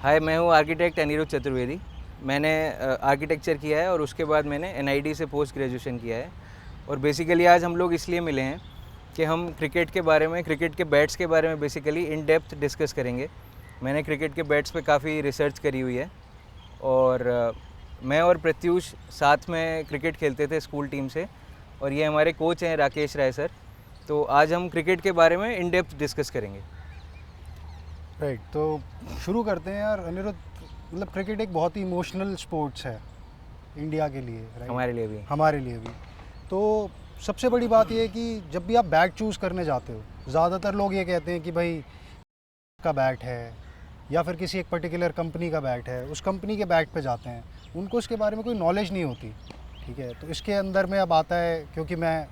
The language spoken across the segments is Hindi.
हाय, मैं हूँ आर्किटेक्ट अनिरुद्ध चतुर्वेदी। मैंने आर्किटेक्चर किया है और उसके बाद मैंने एनआईडी से पोस्ट ग्रेजुएशन किया है। और बेसिकली आज हम लोग इसलिए मिले हैं कि हम क्रिकेट के बारे में, क्रिकेट के बैट्स के बारे में बेसिकली इन डेप्थ डिस्कस करेंगे। मैंने क्रिकेट के बैट्स पे काफ़ी रिसर्च करी हुई है और मैं और प्रत्यूष साथ में क्रिकेट खेलते थे स्कूल टीम से, और ये हमारे कोच हैं राकेश राय सर। तो आज हम क्रिकेट के बारे में इन डेप्थ डिस्कस करेंगे। राइट, तो शुरू करते हैं यार अनिरुद्ध। मतलब क्रिकेट एक बहुत ही इमोशनल स्पोर्ट्स है इंडिया के लिए, राइट? हमारे लिए भी। हमारे लिए भी। तो सबसे बड़ी बात यह है कि जब भी आप बैट चूज़ करने जाते हो, ज़्यादातर लोग ये कहते हैं कि भाई का बैट है या फिर किसी एक पर्टिकुलर कंपनी का बैट है, उस कंपनी के बैट पे जाते हैं। उनको इसके बारे में कोई नॉलेज नहीं होती, ठीक है? तो इसके अंदर में अब आता है, क्योंकि मैं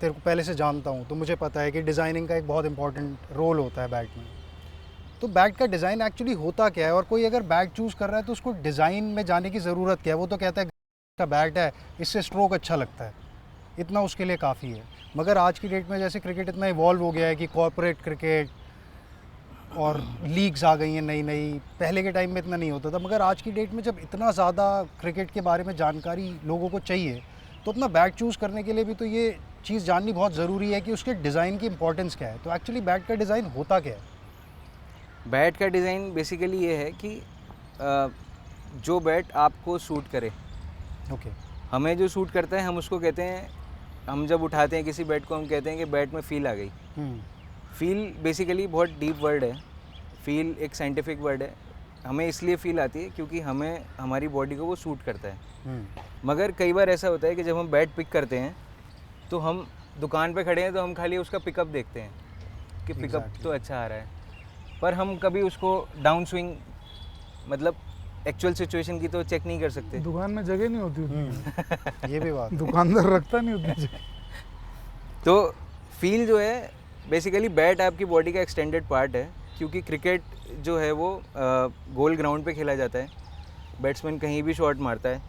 तेरे को पहले से जानता हूँ तो मुझे पता है कि डिज़ाइनिंग का एक बहुत इंपॉर्टेंट रोल होता है बैट में। तो बैट का डिज़ाइन एक्चुअली होता क्या है, और कोई अगर बैट चूज़ कर रहा है तो उसको डिज़ाइन में जाने की ज़रूरत क्या है? वो तो कहता है का बैट है, इससे स्ट्रोक अच्छा लगता है, इतना उसके लिए काफ़ी है। मगर आज की डेट में जैसे क्रिकेट इतना इवॉल्व हो गया है कि कॉर्पोरेट क्रिकेट और लीग्स आ गई हैं नई नई, पहले के टाइम में इतना नहीं होता था। मगर आज की डेट में जब इतना ज़्यादा क्रिकेट के बारे में जानकारी लोगों को चाहिए, तो अपना बैट चूज़ करने के लिए भी तो ये चीज़ जाननी बहुत ज़रूरी है कि उसके डिज़ाइन की इंपॉर्टेंस क्या है। तो एक्चुअली बैट का डिज़ाइन होता क्या है? बैट का डिज़ाइन बेसिकली ये है कि जो बैट आपको सूट करे। ओके। हमें जो सूट करता है हम उसको कहते हैं, हम जब उठाते हैं किसी बैट को हम कहते हैं कि बैट में फील आ गई। फील बेसिकली बहुत डीप वर्ड है। फील एक साइंटिफिक वर्ड है। हमें इसलिए फील आती है क्योंकि हमें हमारी बॉडी को वो सूट करता है। मगर कई बार ऐसा होता है कि जब हम बैट पिक करते हैं तो हम दुकान पे खड़े हैं तो हम खाली उसका पिकअप देखते हैं कि पिकअप तो अच्छा आ रहा है, पर हम कभी उसको डाउन स्विंग, मतलब एक्चुअल सिचुएशन की तो चेक नहीं कर सकते। दुकान में जगह नहीं होती उतनी। ये भी बात है। दुकानदार रखता नहीं उतनी जगह। तो फील जो है बेसिकली बैट आपकी बॉडी का एक्सटेंडेड पार्ट है, क्योंकि क्रिकेट जो है वो गोल ग्राउंड पे खेला जाता है। बैट्समैन कहीं भी शॉट मारता है,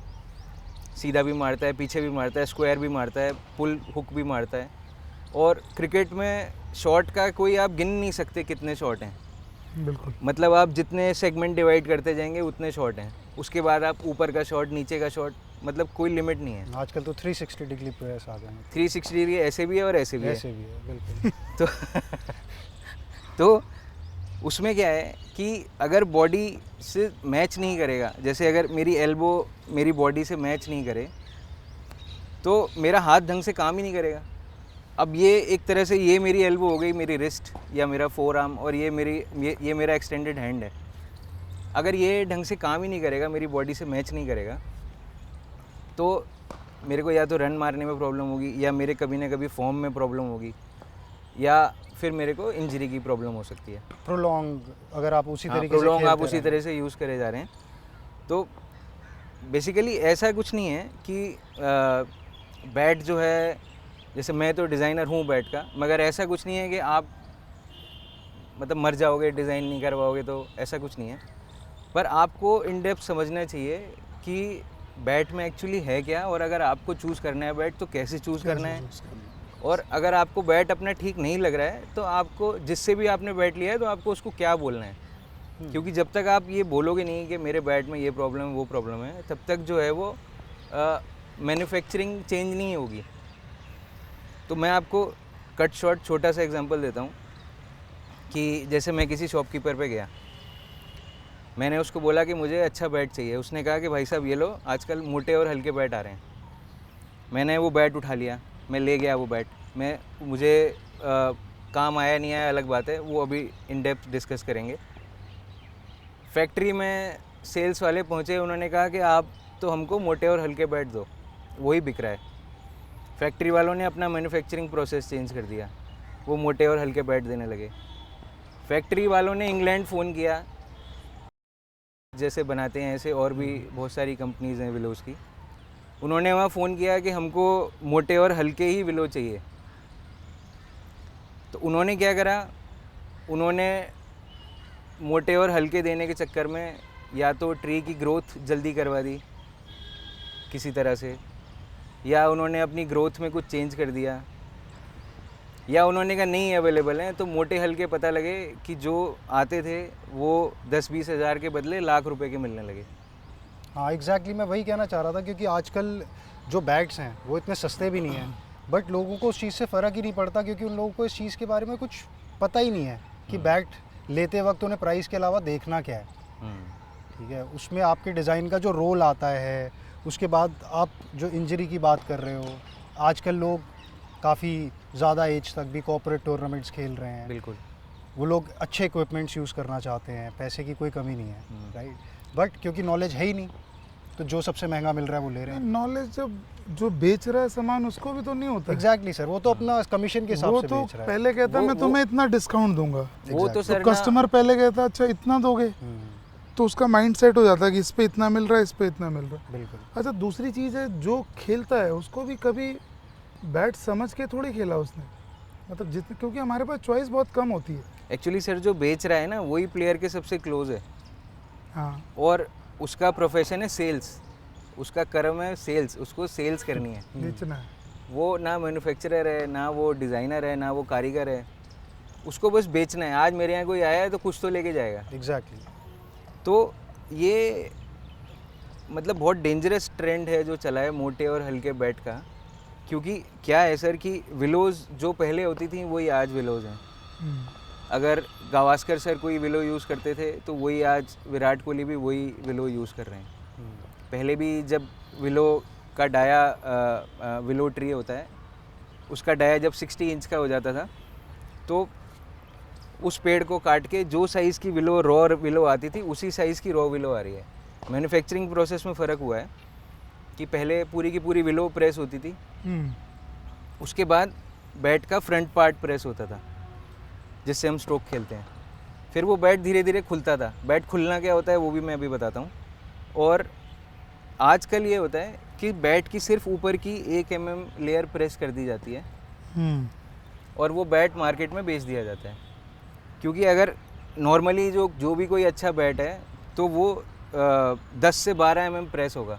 सीधा भी मारता है, पीछे भी मारता है, स्क्वायर भी मारता है, पुल हुक भी मारता है। और क्रिकेट में शॉट का कोई आप गिन नहीं सकते कितने शॉट हैं। बिल्कुल। मतलब आप जितने सेगमेंट डिवाइड करते जाएंगे उतने शॉट हैं। उसके बाद आप ऊपर का शॉट, नीचे का शॉट, मतलब कोई लिमिट नहीं है। आजकल तो 360 डिग्री प्लेयर्स आ गए हैं। 360 डिग्री ऐसे भी है और ऐसे भी है। ऐसे भी है, बिल्कुल। तो उसमें क्या है कि अगर बॉडी से मैच नहीं करेगा, जैसे अगर मेरी एल्बो मेरी बॉडी से मैच नहीं करे तो मेरा हाथ ढंग से काम ही नहीं करेगा। अब ये एक तरह से ये मेरी एल्बो हो गई, मेरी रिस्ट या मेरा फोर आर्म, और ये मेरा एक्सटेंडेड हैंड है। अगर ये ढंग से काम ही नहीं करेगा, मेरी बॉडी से मैच नहीं करेगा, तो मेरे को या तो रन मारने में प्रॉब्लम होगी, या मेरे कभी ना कभी फॉर्म में प्रॉब्लम होगी, या फिर मेरे को इंजरी की प्रॉब्लम हो सकती है। प्रोलॉन्ग अगर आप उसी तरीके से प्रोलॉन्ग आप खेलते उसी तरह से यूज़ करे जा रहे हैं। तो बेसिकली ऐसा कुछ नहीं है कि बैट जो है, जैसे मैं तो डिज़ाइनर हूँ बैट का, मगर ऐसा कुछ नहीं है कि आप मतलब मर जाओगे डिज़ाइन नहीं करवाओगे, तो ऐसा कुछ नहीं है। पर आपको इन डेप्थ समझना चाहिए कि बैट में एक्चुअली है क्या, और अगर आपको चूज़ करना है बैट तो कैसे चूज़ करना है। और अगर आपको बैट अपना ठीक नहीं लग रहा है तो आपको, जिससे भी आपने बैट लिया है, तो आपको उसको क्या बोलना है। क्योंकि जब तक आप ये बोलोगे नहीं कि मेरे बैट में ये प्रॉब्लम है वो प्रॉब्लम है, तब तक जो है वो मैन्युफैक्चरिंग चेंज नहीं होगी। तो मैं आपको कट शॉर्ट छोटा सा एग्जांपल देता हूँ कि जैसे मैं किसी शॉपकीपर पे गया, मैंने उसको बोला कि मुझे अच्छा बैट चाहिए। उसने कहा कि भाई साहब ये लो, आजकल मोटे और हल्के बैट आ रहे हैं। मैंने वो बैट उठा लिया, मैं ले गया वो बैट। मुझे काम आया नहीं आया अलग बात है, वो अभी इन डेप्थ डिस्कस करेंगे। फैक्ट्री में सेल्स वाले पहुँचे, उन्होंने कहा कि आप तो हमको मोटे और हल्के बैट दो, वही बिक रहा है। फैक्ट्री वालों ने अपना मैन्युफैक्चरिंग प्रोसेस चेंज कर दिया, वो मोटे और हल्के बैट देने लगे। फैक्ट्री वालों ने इंग्लैंड फ़ोन किया, जैसे बनाते हैं ऐसे और भी बहुत सारी कंपनीज़ हैं विलोज़ की, उन्होंने वहाँ फ़ोन किया कि हमको मोटे और हल्के ही विलो चाहिए। तो उन्होंने क्या करा, उन्होंने मोटे और हल्के देने के चक्कर में या तो ट्री की ग्रोथ जल्दी करवा दी किसी तरह से, या उन्होंने अपनी ग्रोथ में कुछ चेंज कर दिया, या उन्होंने कहा नहीं अवेलेबल हैं, तो मोटे हल्के पता लगे कि जो आते थे वो 10-20 हज़ार के बदले लाख रुपए के मिलने लगे। हाँ एग्जैक्टली, मैं वही कहना चाह रहा था, क्योंकि आजकल जो बैट्स हैं वो इतने सस्ते भी नहीं हैं, बट लोगों को उस चीज़ से फ़र्क ही नहीं पड़ता, क्योंकि उन लोगों को इस चीज़ के बारे में कुछ पता ही नहीं है कि बैट लेते वक्त उन्हें प्राइस के अलावा देखना क्या है। ठीक है, उसमें आपके डिज़ाइन का जो रोल आता है, उसके बाद आप जो इंजरी की बात कर रहे हो, आजकल लोग काफ़ी ज़्यादा एज तक भी कॉर्पोरेट टूर्नामेंट्स खेल रहे हैं। बिल्कुल। वो लोग अच्छे इक्विपमेंट्स यूज़ करना चाहते हैं, पैसे की कोई कमी नहीं है, राइट, बट क्योंकि नॉलेज है ही नहीं, तो जो सबसे महंगा मिल रहा है वो ले रहे हैं। नॉलेज जब जो बेच रहा है सामान उसको भी तो नहीं होता है। एग्जैक्टली सर, वो तो अपना कमीशन के हिसाब वो से तो बेच रहा है। पहले कहता है मैं तुम्हें इतना डिस्काउंट दूंगा, वो तो तो सर कस्टमर पहले कहता अच्छा इतना दोगे, तो उसका माइंड सेट हो जाता है कि इस पे इतना मिल रहा है, इस पे इतना मिल रहा है। बिल्कुल। अच्छा दूसरी चीज़ है, जो खेलता है उसको भी कभी बैट समझ के थोड़ी खेला उसने, मतलब जितने, क्योंकि हमारे पास चॉइस बहुत कम होती है। एक्चुअली सर जो बेच रहा है ना वही प्लेयर के सबसे क्लोज है, हाँ और उसका प्रोफेशन है सेल्स, उसका कर्म है सेल्स, उसको सेल्स करनी है। बेचना है। वो ना मैन्युफैक्चरर है, ना वो डिज़ाइनर है, ना वो कारीगर है, उसको बस बेचना है। आज मेरे यहाँ कोई आया है तो कुछ तो लेके जाएगा। एग्जैक्टली। तो ये मतलब बहुत डेंजरस ट्रेंड है जो चला है मोटे और हल्के बैट का, क्योंकि क्या है सर कि विलोज़ जो पहले होती थी वही आज विलोज़ हैं। अगर गावस्कर सर कोई विलो यूज़ करते थे तो वही आज विराट कोहली भी वही विलो यूज़ कर रहे हैं। पहले भी जब विलो का डाया विलो ट्री होता है, उसका डाया जब 60 इंच का हो जाता था, तो उस पेड़ को काट के जो साइज़ की विलो रॉ विलो आती थी उसी साइज़ की रॉ विलो आ रही है। मैन्युफैक्चरिंग प्रोसेस में फ़र्क हुआ है कि पहले पूरी की पूरी विलो प्रेस होती थी, उसके बाद बैट का फ्रंट पार्ट प्रेस होता था जिससे हम स्ट्रोक खेलते हैं, फिर वो बैट धीरे धीरे खुलता था। बैट खुलना क्या होता है वो भी मैं अभी बताता हूँ। और आजकल ये होता है कि बैट की सिर्फ ऊपर की 1 mm लेयर प्रेस कर दी जाती है और वो बैट मार्केट में बेच दिया जाता है, क्योंकि अगर नॉर्मली जो भी कोई अच्छा बैट है तो वो 10 से 12 mm प्रेस होगा,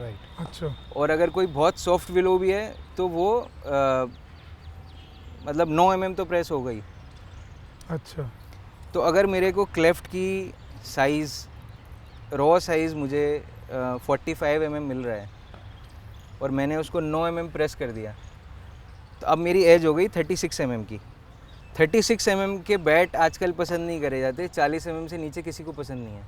राइट। अच्छा। और अगर कोई बहुत सॉफ्ट विलो भी है तो वो मतलब 9 mm तो प्रेस होगा ही। अच्छा। तो अगर मेरे को क्लेफ्ट की साइज़ रॉ साइज़ मुझे 45 mm मिल रहा है और मैंने उसको 9 mm प्रेस कर दिया, तो अब मेरी एज हो गई 36 mm की। 36 mm के बैट आजकल पसंद नहीं करे जाते, 40 mm से नीचे किसी को पसंद नहीं है,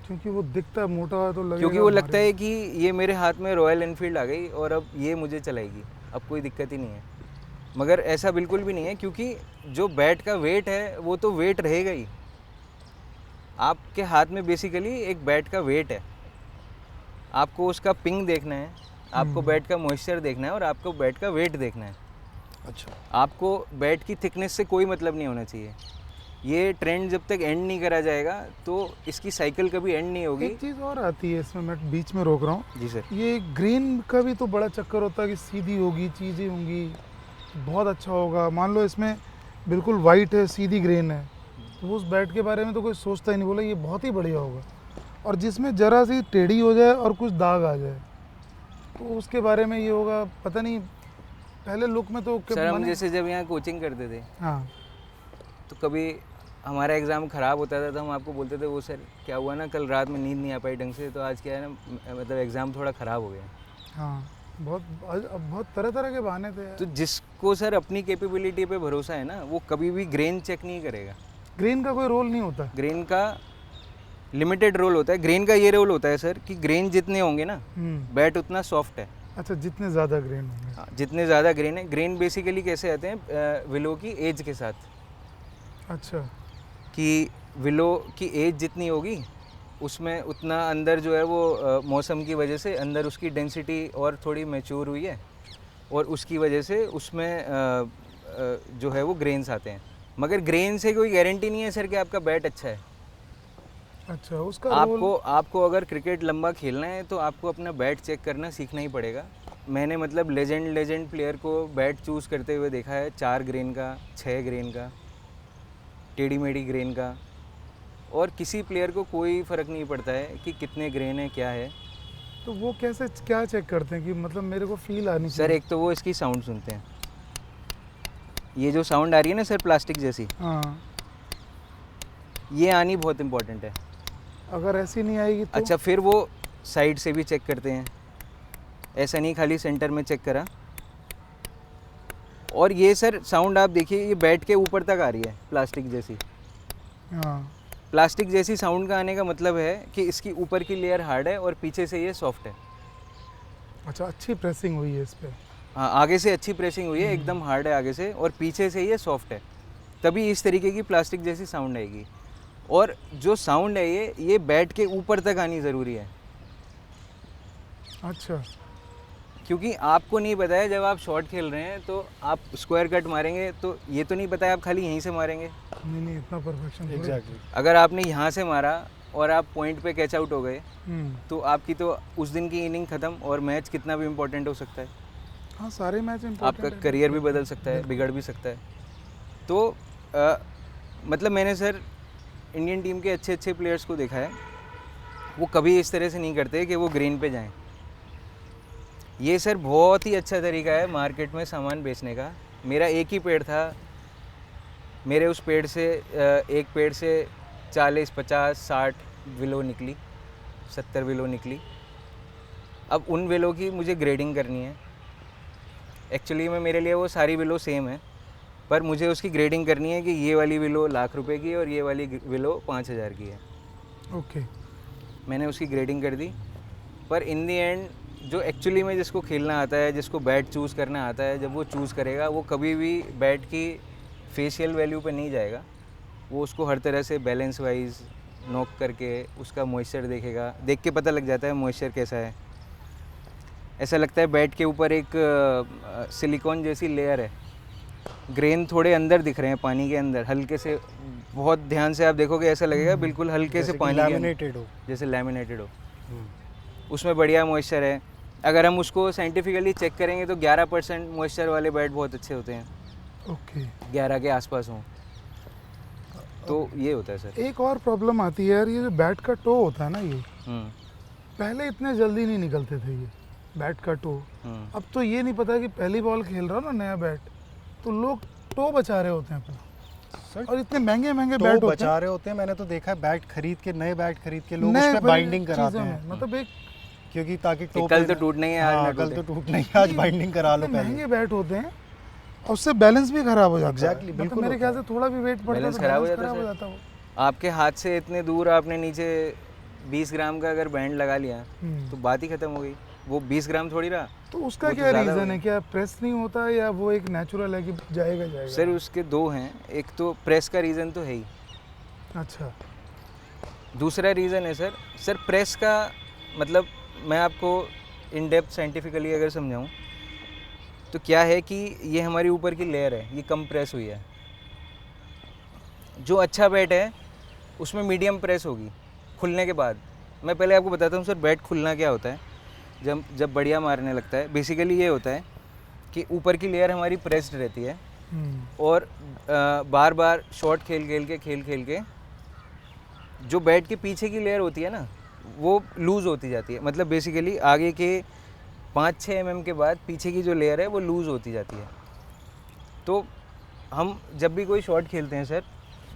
क्योंकि वो दिखता है मोटा है तो लगेगा, क्योंकि वो लगता है कि ये मेरे हाथ में रॉयल एनफील्ड आ गई और अब ये मुझे चलाएगी, अब कोई दिक्कत ही नहीं है। मगर ऐसा बिल्कुल भी नहीं है, क्योंकि जो बैट का वेट है वो तो वेट रहेगा ही। आपके हाथ में बेसिकली एक बैट का वेट है, आपको उसका पिंग देखना है, आपको बैट का मॉइस्चर देखना है और आपको बैट का वेट देखना है। अच्छा। आपको बैट की थिकनेस से कोई मतलब नहीं होना चाहिए। ये ट्रेंड जब तक एंड नहीं करा जाएगा तो इसकी साइकिल कभी एंड नहीं होगी। एक चीज़ और आती है इसमें, मैं बीच में रोक रहा हूँ। जी सर। ये ग्रेन का भी तो बड़ा चक्कर होता है कि सीधी होगी, चीज़ें होंगी, बहुत अच्छा होगा। मान लो इसमें बिल्कुल वाइट है, सीधी ग्रेन है, तो उस बैट के बारे में तो कोई सोचता ही नहीं, बोला ये बहुत ही बढ़िया होगा। और जिसमें ज़रा सी टेढ़ी हो जाए और कुछ दाग आ जाए तो उसके बारे में ये होगा, पता नहीं। पहले लुक में तो सर हम जैसे जब यहाँ कोचिंग करते थे, हाँ, तो कभी हमारा एग्ज़ाम ख़राब होता था तो हम आपको बोलते थे वो सर क्या हुआ ना, कल रात में नींद नहीं आ पाई ढंग से, तो आज क्या है ना मतलब एग्ज़ाम थोड़ा ख़राब हो गया। हाँ, बहुत तरह तरह के बहाने थे। तो जिसको सर अपनी कैपेबिलिटी पे भरोसा है ना, वो कभी भी ग्रेन चेक नहीं करेगा। ग्रेन का कोई रोल नहीं होता। ग्रेन का लिमिटेड रोल होता है। ग्रेन का ये रोल होता है सर कि ग्रेन जितने होंगे ना बैट उतना सॉफ्ट है। अच्छा, जितने ज़्यादा ग्रेन होंगे। हाँ, जितने ज़्यादा ग्रेन है। ग्रेन बेसिकली कैसे आते हैं विलो की एज के साथ। अच्छा, कि विलो की एज जितनी होगी उसमें उतना अंदर जो है वो मौसम की वजह से अंदर उसकी डेंसिटी और थोड़ी मैच्योर हुई है और उसकी वजह से उसमें जो है वो ग्रेन्स आते हैं। मगर ग्रेन से कोई गारंटी नहीं है सर कि आपका बैट अच्छा है। अच्छा, उसका आपको अगर क्रिकेट लंबा खेलना है तो आपको अपना बैट चेक करना सीखना ही पड़ेगा। मैंने मतलब लेजेंड प्लेयर को बैट चूज़ करते हुए देखा है, 4 ग्रेन का, 6 ग्रेन का, टेढ़ी मेढ़ी ग्रेन का, और किसी प्लेयर को कोई फ़र्क नहीं पड़ता है कि कितने ग्रेन है क्या है। तो वो कैसे क्या चेक करते हैं कि मतलब मेरे को फील आनी चाहिए? सर एक तो वो इसकी साउंड सुनते हैं, ये जो साउंड आ रही है ना सर प्लास्टिक जैसी, हाँ, ये आनी बहुत इम्पोर्टेंट है। अगर ऐसी नहीं आएगी तो? अच्छा, फिर वो साइड से भी चेक करते हैं, ऐसा नहीं खाली सेंटर में चेक करा। और ये सर साउंड आप देखिए, ये बैट के ऊपर तक आ रही है प्लास्टिक जैसी। हाँ, प्लास्टिक जैसी साउंड का आने का मतलब है कि इसकी ऊपर की लेयर हार्ड है और पीछे से ये सॉफ्ट है। अच्छा, अच्छी प्रेसिंग हुई है इस पर। हाँ, आगे से अच्छी प्रेसिंग हुई है, एकदम हार्ड है आगे से, और पीछे से ये सॉफ्ट है, तभी इस तरीके की प्लास्टिक जैसी साउंड आएगी। और जो साउंड है ये बैट के ऊपर तक आनी ज़रूरी है, अच्छा, क्योंकि आपको नहीं पता है जब आप शॉट खेल रहे हैं तो आप स्क्वायर कट मारेंगे, तो ये तो नहीं पता है आप खाली यहीं से मारेंगे। नहीं नहीं, इतना परफेक्शन। एग्जैक्टली। अगर आपने यहाँ से मारा और आप पॉइंट पे कैच आउट हो गए, तो आपकी तो उस दिन की इनिंग ख़त्म, और मैच कितना भी इम्पोर्टेंट हो सकता है, हाँ, सारे मैच आपका करियर भी बदल सकता है, बिगड़ भी सकता है। तो मतलब मैंने सर इंडियन टीम के अच्छे अच्छे प्लेयर्स को देखा है, वो कभी इस तरह से नहीं करते कि वो ग्रीन पे जाएं। ये सर बहुत ही अच्छा तरीका है मार्केट में सामान बेचने का। मेरा एक ही पेड़ था, मेरे उस पेड़ से एक पेड़ से 40, 50, 60 विलो निकली, 70 विलो निकली। अब उन विलो की मुझे ग्रेडिंग करनी है। एक्चुअली में मेरे लिए वो सारी विलो सेम है, पर मुझे उसकी ग्रेडिंग करनी है कि ये वाली विलो ₹1,00,000 की है और ये वाली विलो 5,000 की है। ओके। मैंने उसकी ग्रेडिंग कर दी, पर इन दी एंड जो एक्चुअली में जिसको खेलना आता है, जिसको बैट चूज़ करना आता है, जब वो चूज़ करेगा वो कभी भी बैट की फेशियल वैल्यू पे नहीं जाएगा। वो उसको हर तरह से बैलेंस वाइज नॉक करके उसका मॉइस्चर देखेगा, देख के पता लग जाता है मॉइस्चर कैसा है। ऐसा लगता है बैट के ऊपर एक सिलिकॉन जैसी लेयर है, ग्रेन थोड़े अंदर दिख रहे हैं पानी के अंदर, हल्के से, बहुत ध्यान से आप देखोगे ऐसा लगेगा बिल्कुल हल्के से पानी लैमिनेटेड हो, जैसे लैमिनेटेड हो। उसमें बढ़िया मॉइस्चर है। अगर हम उसको साइंटिफिकली चेक करेंगे तो 11% मॉइस्चर वाले बैट बहुत अच्छे होते हैं, ओके। 11 के आसपास हों, तो ये होता है सर। एक और प्रॉब्लम आती है यार, ये जो बैट का टो होता है ना, ये पहले इतने जल्दी नहीं निकलते थे ये बैट का टो। अब तो ये नहीं पता कि पहली बॉल खेल रहा हो ना नया बैट, तो लोग टो बचा रहे होते हैं अपना, और इतने महंगे महंगे बैट होते हैं। बचा रहे होते हैं। मैंने तो देखा है बैट खरीद के, नए बैट खरीद के लोग उसमें बाइंडिंग कराते हैं, मतलब एक, क्योंकि ताकि टो कल तो टूट नहीं है, आज ना कल तो टूट नहीं है, आज बाइंडिंग करा लो। महंगे बैट होते हैं और उससे बैलेंस भी खराब हो जाता है। एग्जैक्टली, मतलब मेरे ख्याल से थोड़ा भी वेट पड़ता है तो खराब हो बैलेंस जाता है। वो। आपके हाथ से इतने दूर आपने नीचे 20 ग्राम का अगर बैंड लगा लिया तो बात ही खत्म हो गई। वो 20 ग्राम थोड़ी रहा। तो उसका क्या रीज़न है? क्या प्रेस नहीं होता या वो एक नेचुरल है कि जाएगा जाएगा? सर उसके दो हैं, एक तो प्रेस का रीज़न तो है ही। अच्छा। दूसरा रीज़न है सर प्रेस का मतलब मैं आपको इन डेप्थ साइंटिफिकली अगर समझाऊं तो क्या है कि ये हमारी ऊपर की लेयर है, ये कम प्रेस हुई है। जो अच्छा बैट है उसमें मीडियम प्रेस होगी खुलने के बाद। मैं पहले आपको बताता हूँ सर बैट खुलना क्या होता है। जब बढ़िया मारने लगता है बेसिकली ये होता है कि ऊपर की लेयर हमारी प्रेस्ड रहती है और बार बार शॉट खेल के जो बैट के पीछे की लेयर होती है ना वो लूज़ होती जाती है। मतलब बेसिकली आगे के 5-6 mm के बाद पीछे की जो लेयर है वो लूज़ होती जाती है। तो हम जब भी कोई शॉट खेलते हैं सर,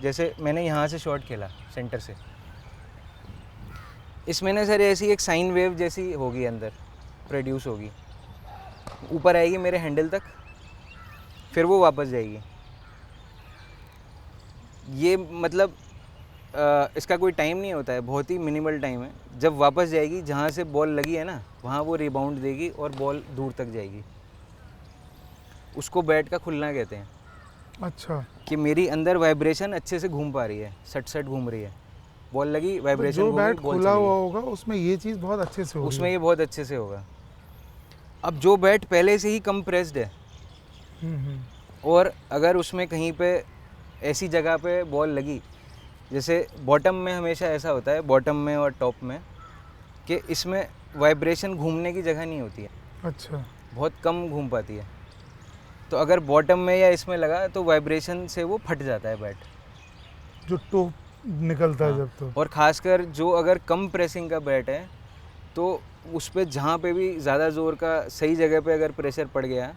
जैसे मैंने यहाँ से शॉट खेला सेंटर से, इसमें ना सर ऐसी एक साइन वेव जैसी होगी अंदर प्रोड्यूस होगी, ऊपर आएगी मेरे हैंडल तक, फिर वो वापस जाएगी। ये मतलब इसका कोई टाइम नहीं होता है, बहुत ही मिनिमल टाइम है। जब वापस जाएगी जहाँ से बॉल लगी है ना वहाँ वो रिबाउंड देगी और बॉल दूर तक जाएगी। उसको बैट का खुलना कहते हैं। अच्छा। कि मेरी अंदर वाइब्रेशन अच्छे से घूम पा रही है, सट घूम रही है, बॉल लगी वाइब्रेशन जो बैट खुला हुआ होगा उसमें ये चीज़ बहुत अच्छे से होगी। उसमें ये बहुत अच्छे से होगा। अब जो बैट पहले से ही कंप्रेस्ड है और अगर उसमें कहीं पे ऐसी जगह पे बॉल लगी, जैसे बॉटम में हमेशा ऐसा होता है, बॉटम में और टॉप में, कि इसमें वाइब्रेशन घूमने की जगह नहीं होती है। अच्छा। बहुत कम घूम पाती है। तो अगर बॉटम में या इसमें लगा तो वाइब्रेशन से वो फट जाता है बैट, जो टॉप निकलता है जब। तो और ख़ासकर जो अगर कम प्रेसिंग का बैट है तो उस पर जहाँ पे भी ज़्यादा ज़ोर का सही जगह पे अगर प्रेशर पड़ गया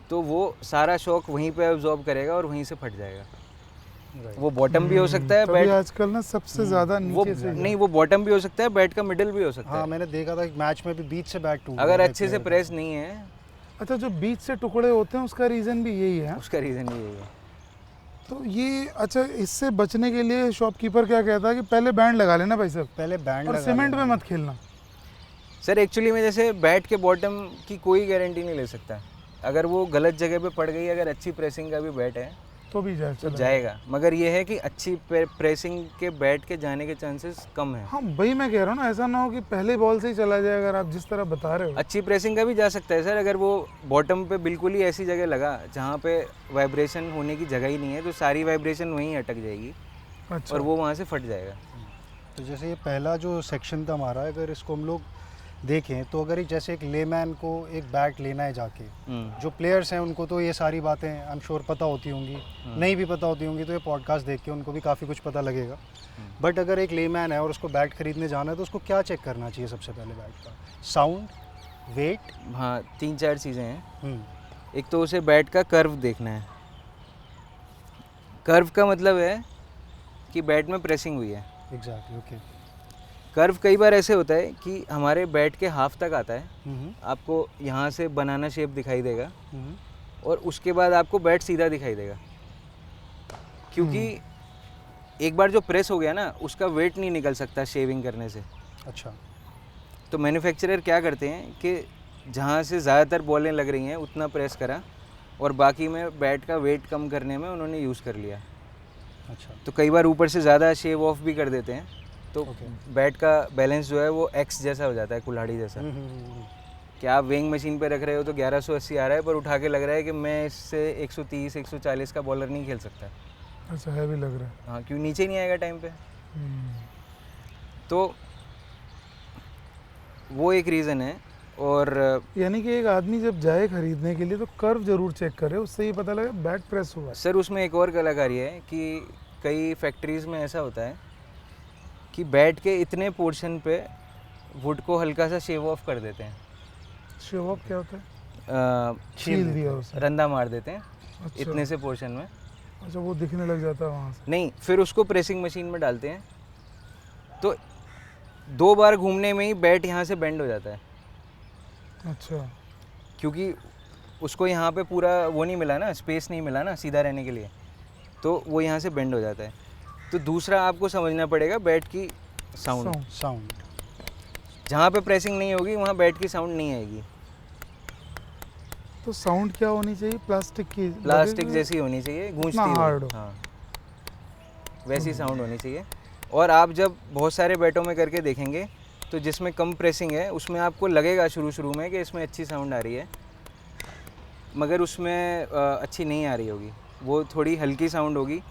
तो वो सारा शॉक वहीं पे एब्जॉर्ब करेगा और वहीं से फट जाएगा। Right. वो बॉटम भी हो सकता है तभी बैट, आजकल ना सबसे ज़्यादा वो नीचे से नहीं, वो बॉटम भी हो सकता है, बैट का मिडिल भी हो सकता हाँ है। मैंने देखा था मैच में भी बीच से बैट टूट अगर गया अच्छे से player का। प्रेस नहीं है, अच्छा, जो बीच से टुकड़े होते हैं उसका रीज़न भी यही है। उसका रीज़न यही है। तो ये अच्छा, इससे बचने के लिए शॉपकीपर क्या कहता है कि पहले बैंड लगा लेना भाई साहब, पहले बैंड और सीमेंट में मत खेलना। सर एक्चुअली में जैसे बैट के बॉटम की कोई गारंटी नहीं ले सकता। अगर वो गलत जगह पे पड़ गई, अगर अच्छी प्रेसिंग का भी बैट है तो भी जाए तो चला जाएगा, मगर ये है कि अच्छी प्रेसिंग के बैट के जाने के चांसेस कम है। हाँ वही मैं कह रहा हूँ ना, ऐसा ना हो कि पहले बॉल से ही चला जाए, अगर आप जिस तरह बता रहे हो। अच्छी प्रेसिंग का भी जा सकता है सर, अगर वो बॉटम पे बिल्कुल ही ऐसी जगह लगा जहाँ पे वाइब्रेशन होने की जगह ही नहीं है, तो सारी वाइब्रेशन वहीं अटक जाएगी अच्छा, और वो वहाँ से फट जाएगा। तो जैसे ये पहला जो सेक्शन था हमारा, अगर इसको हम लोग देखें तो अगर जैसे एक लेमैन को एक बैट लेना है जाके, जो प्लेयर्स हैं उनको तो ये सारी बातें आई एम श्योर पता होती होंगी, नहीं भी पता होती होंगी तो ये पॉडकास्ट देख के उनको भी काफ़ी कुछ पता लगेगा। बट अगर एक लेमैन है और उसको बैट खरीदने जाना है तो उसको क्या चेक करना चाहिए सबसे पहले बैट का? Sound, weight? हाँ, 3-4 चीज़ें हैं। एक तो उसे बैट का कर्व देखना है। कर्व का मतलब है कि बैट में प्रेसिंग हुई है। Exactly, okay. कर्व कई बार ऐसे होता है कि हमारे बैट के हाफ तक आता है, आपको यहाँ से बनाना शेप दिखाई देगा और उसके बाद आपको बैट सीधा दिखाई देगा, क्योंकि एक बार जो प्रेस हो गया ना, उसका वेट नहीं निकल सकता शेविंग करने से। अच्छा, तो मैन्युफैक्चरर क्या करते हैं कि जहाँ से ज़्यादातर बॉलें लग रही हैं उतना प्रेस करा और बाकी में बैट का वेट कम करने में उन्होंने यूज़ कर लिया। अच्छा, तो कई बार ऊपर से ज़्यादा शेव ऑफ भी कर देते हैं, तो बैट का बैलेंस जो है वो एक्स जैसा हो जाता है, कुल्हाड़ी जैसा। कि आप वेइंग मशीन पे रख रहे हो तो 1180 आ रहा है, पर उठा के लग रहा है कि मैं इससे 130-140 का बॉलर नहीं खेल सकता। अच्छा, हैवी लग रहा है। हाँ, क्यों नीचे नहीं आएगा टाइम पे। तो वो एक रीज़न है। और यानी कि एक आदमी जब जाए खरीदने के लिए तो कर्व जरूर चेक करे, उससे ये पता लगे बैट प्रेस हुआ है। सर उसमें एक और कलाकारी है कि कई फैक्ट्रीज़ में ऐसा होता है कि बैट के इतने पोर्शन पे वुड को हल्का सा शेव ऑफ कर देते हैं। शेव ऑफ क्या होता है? छील दिया उसे, रंदा मार देते हैं अच्छा। इतने से पोर्शन में। अच्छा, वो दिखने लग जाता है वहाँ से। नहीं, फिर उसको प्रेसिंग मशीन में डालते हैं तो 2 बार घूमने में ही बैट यहाँ से बेंड हो जाता है, अच्छा, क्योंकि उसको यहाँ पे पूरा वो नहीं मिला ना, स्पेस नहीं मिला ना सीधा रहने के लिए, तो वो यहाँ से बेंड हो जाता है। तो दूसरा आपको समझना पड़ेगा बैट की साउंड। जहाँ पे प्रेसिंग नहीं होगी वहाँ बैट की साउंड नहीं आएगी। तो साउंड क्या होनी चाहिए? प्लास्टिक की? प्लास्टिक जैसी होनी चाहिए, गूंजती हार्ड हो, हाँ वैसी साउंड होनी चाहिए। और आप जब बहुत सारे बैटों में करके देखेंगे तो जिसमें कम प्रेसिंग है उसमें आपको लगेगा शुरू में कि इसमें अच्छी साउंड आ रही है, मगर उसमें अच्छी नहीं आ रही होगी। वो थोड़ी हल्की साउंड होगी,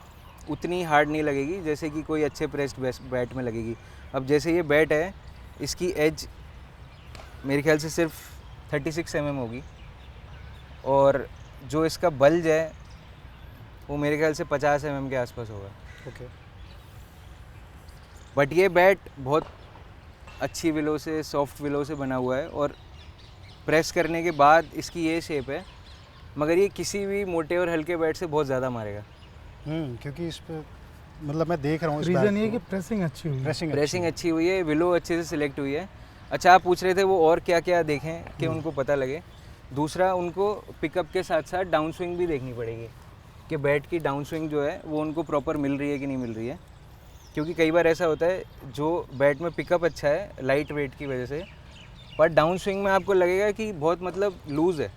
उतनी हार्ड नहीं लगेगी जैसे कि कोई अच्छे प्रेस्ड बैट में लगेगी। अब जैसे ये बैट है, इसकी एज मेरे ख्याल से सिर्फ 36 mm होगी और जो इसका बल्ज है वो मेरे ख्याल से 50 mm के आसपास होगा। ओके। बट ये बैट बहुत अच्छी विलो से, सॉफ्ट विलो से बना हुआ है और प्रेस करने के बाद इसकी ये शेप है, मगर ये किसी भी मोटे और हल्के बैट से बहुत ज़्यादा मारेगा। क्योंकि इस पे मतलब मैं देख रहा हूँ रीज़न ये कि प्रेसिंग अच्छी हुई है। प्रेसिंग अच्छी हुई है, विलो अच्छे से सिलेक्ट हुई है। अच्छा, आप पूछ रहे थे वो और क्या क्या देखें कि उनको पता लगे। दूसरा, उनको पिकअप के साथ साथ डाउन स्विंग भी देखनी पड़ेगी कि बैट की डाउन स्विंग जो है वो उनको प्रॉपर मिल रही है कि नहीं मिल रही है, क्योंकि कई बार ऐसा होता है जो बैट में पिकअप अच्छा है लाइट वेट की वजह से, पर डाउन स्विंग में आपको लगेगा कि बहुत मतलब लूज़ है।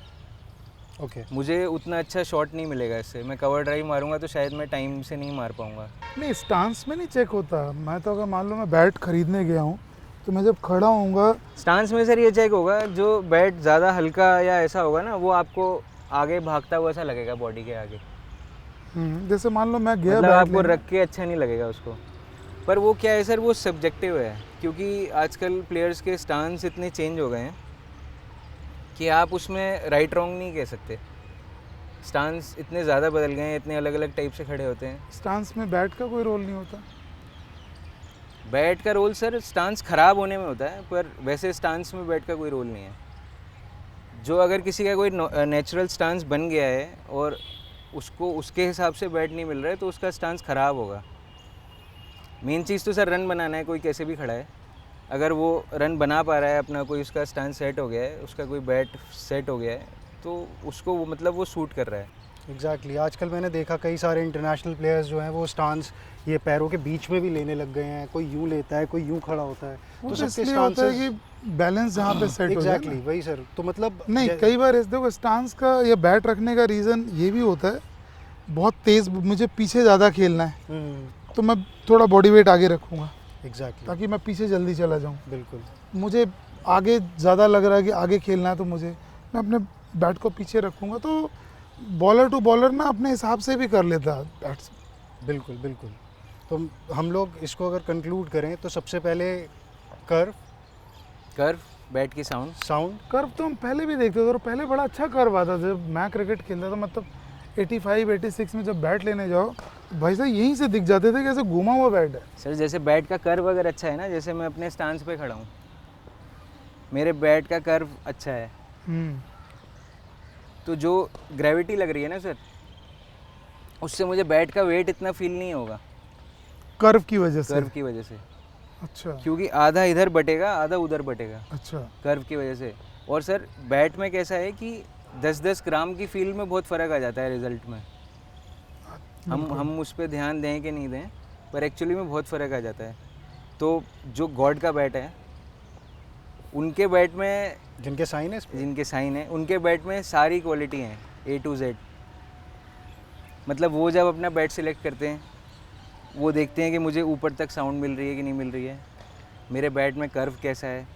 ओके। मुझे उतना अच्छा शॉट नहीं मिलेगा इससे, मैं कवर ड्राइव मारूंगा तो शायद मैं टाइम से नहीं मार पाऊंगा। नहीं, स्टांस में नहीं चेक होता। मैं तो अगर मान लो मैं बैट खरीदने गया हूँ तो मैं जब खड़ा होऊंगा, स्टांस में सर ये चेक होगा, जो बैट ज़्यादा हल्का या ऐसा होगा ना वो आपको आगे भागता हुआ ऐसा लगेगा बॉडी के आगे। जैसे मान लो मैं गया मतलब बैट आपको लेने, रख के अच्छा नहीं लगेगा उसको। पर वो क्या है सर, वो सब्जेक्टिव है, क्योंकि आजकल प्लेयर्स के स्टांस इतने चेंज हो गए हैं कि आप उसमें राइट रॉन्ग नहीं कह सकते। स्टांस इतने ज़्यादा बदल गए हैं, इतने अलग अलग टाइप से खड़े होते हैं। स्टांस में बैट का कोई रोल नहीं होता। बैट का रोल सर स्टांस ख़राब होने में होता है, पर वैसे स्टांस में बैट का कोई रोल नहीं है। जो अगर किसी का कोई नेचुरल स्टांस बन गया है और उसको उसके हिसाब से बैट नहीं मिल रहा है तो उसका स्टांस ख़राब होगा। मेन चीज़ तो सर रन बनाना है, कोई कैसे भी खड़ा है, अगर वो रन बना पा रहा है अपना, कोई उसका स्टांस सेट हो गया है, उसका कोई बैट सेट हो गया है, तो उसको वो मतलब वो सूट कर रहा है। एग्जैक्टली आजकल मैंने देखा कई सारे इंटरनेशनल प्लेयर्स जो हैं वो स्टांस ये पैरों के बीच में भी लेने लग गए हैं, कोई यूँ लेता है, कोई यूँ खड़ा होता है, वो तो तो सबके इसलिए होता है स्टांसेस कि बैलेंस यहाँ पे सेट हो जाए एग्जैक्टली ना। वही सर। तो मतलब नहीं, कई बार इस देखो स्टांस का या बैट रखने का रीज़न ये भी होता है, बहुत तेज़ मुझे पीछे ज़्यादा खेलना है तो मैं थोड़ा बॉडी वेट आगे रखूँगा एग्जैक्टली ताकि मैं पीछे जल्दी चला जाऊँ। बिल्कुल मुझे आगे ज़्यादा लग रहा है कि आगे खेलना है तो मैं अपने बैट को पीछे रखूँगा। तो बॉलर टू बॉलर ना अपने हिसाब से भी कर लेता है बैट्स। बिल्कुल बिल्कुल। तो हम लोग इसको अगर कंक्लूड करें तो सबसे पहले कर्व, बैट की साउंड, कर्व तो हम पहले भी देखते थे और पहले बड़ा अच्छा कर्व आता था जब मैं क्रिकेट खेलता था। मतलब 85-86 में जब बैट लेने जाओ तो भाई साहब यहीं से दिख जाते थे कैसे घुमा हुआ बैट है। सर जैसे बैट का कर्व अगर अच्छा है ना, जैसे मैं अपने स्टांस पे खड़ा हूँ, मेरे बैट का कर्व अच्छा है, तो जो ग्रेविटी लग रही है ना सर, उससे मुझे बैट का वेट इतना फील नहीं होगा कर्व की वजह से। कर्व की वजह से, अच्छा क्योंकि आधा इधर बटेगा आधा उधर बटेगा अच्छा। कर्व की वजह से। और सर बैट में कैसा है कि 10-10 ग्राम की फील में बहुत फ़र्क आ जाता है रिज़ल्ट में। हम उस पर ध्यान दें कि नहीं दें, पर एक्चुअली में बहुत फ़र्क आ जाता है। तो जो गॉड का बैट है, उनके बैट में जिनके साइन है इस पे? जिनके साइन है उनके बैट में सारी क्वालिटी हैं A to Z। मतलब वो जब अपना बैट सिलेक्ट करते हैं, वो देखते हैं कि मुझे ऊपर तक साउंड मिल रही है कि नहीं मिल रही है, मेरे बैट में कर्व कैसा है,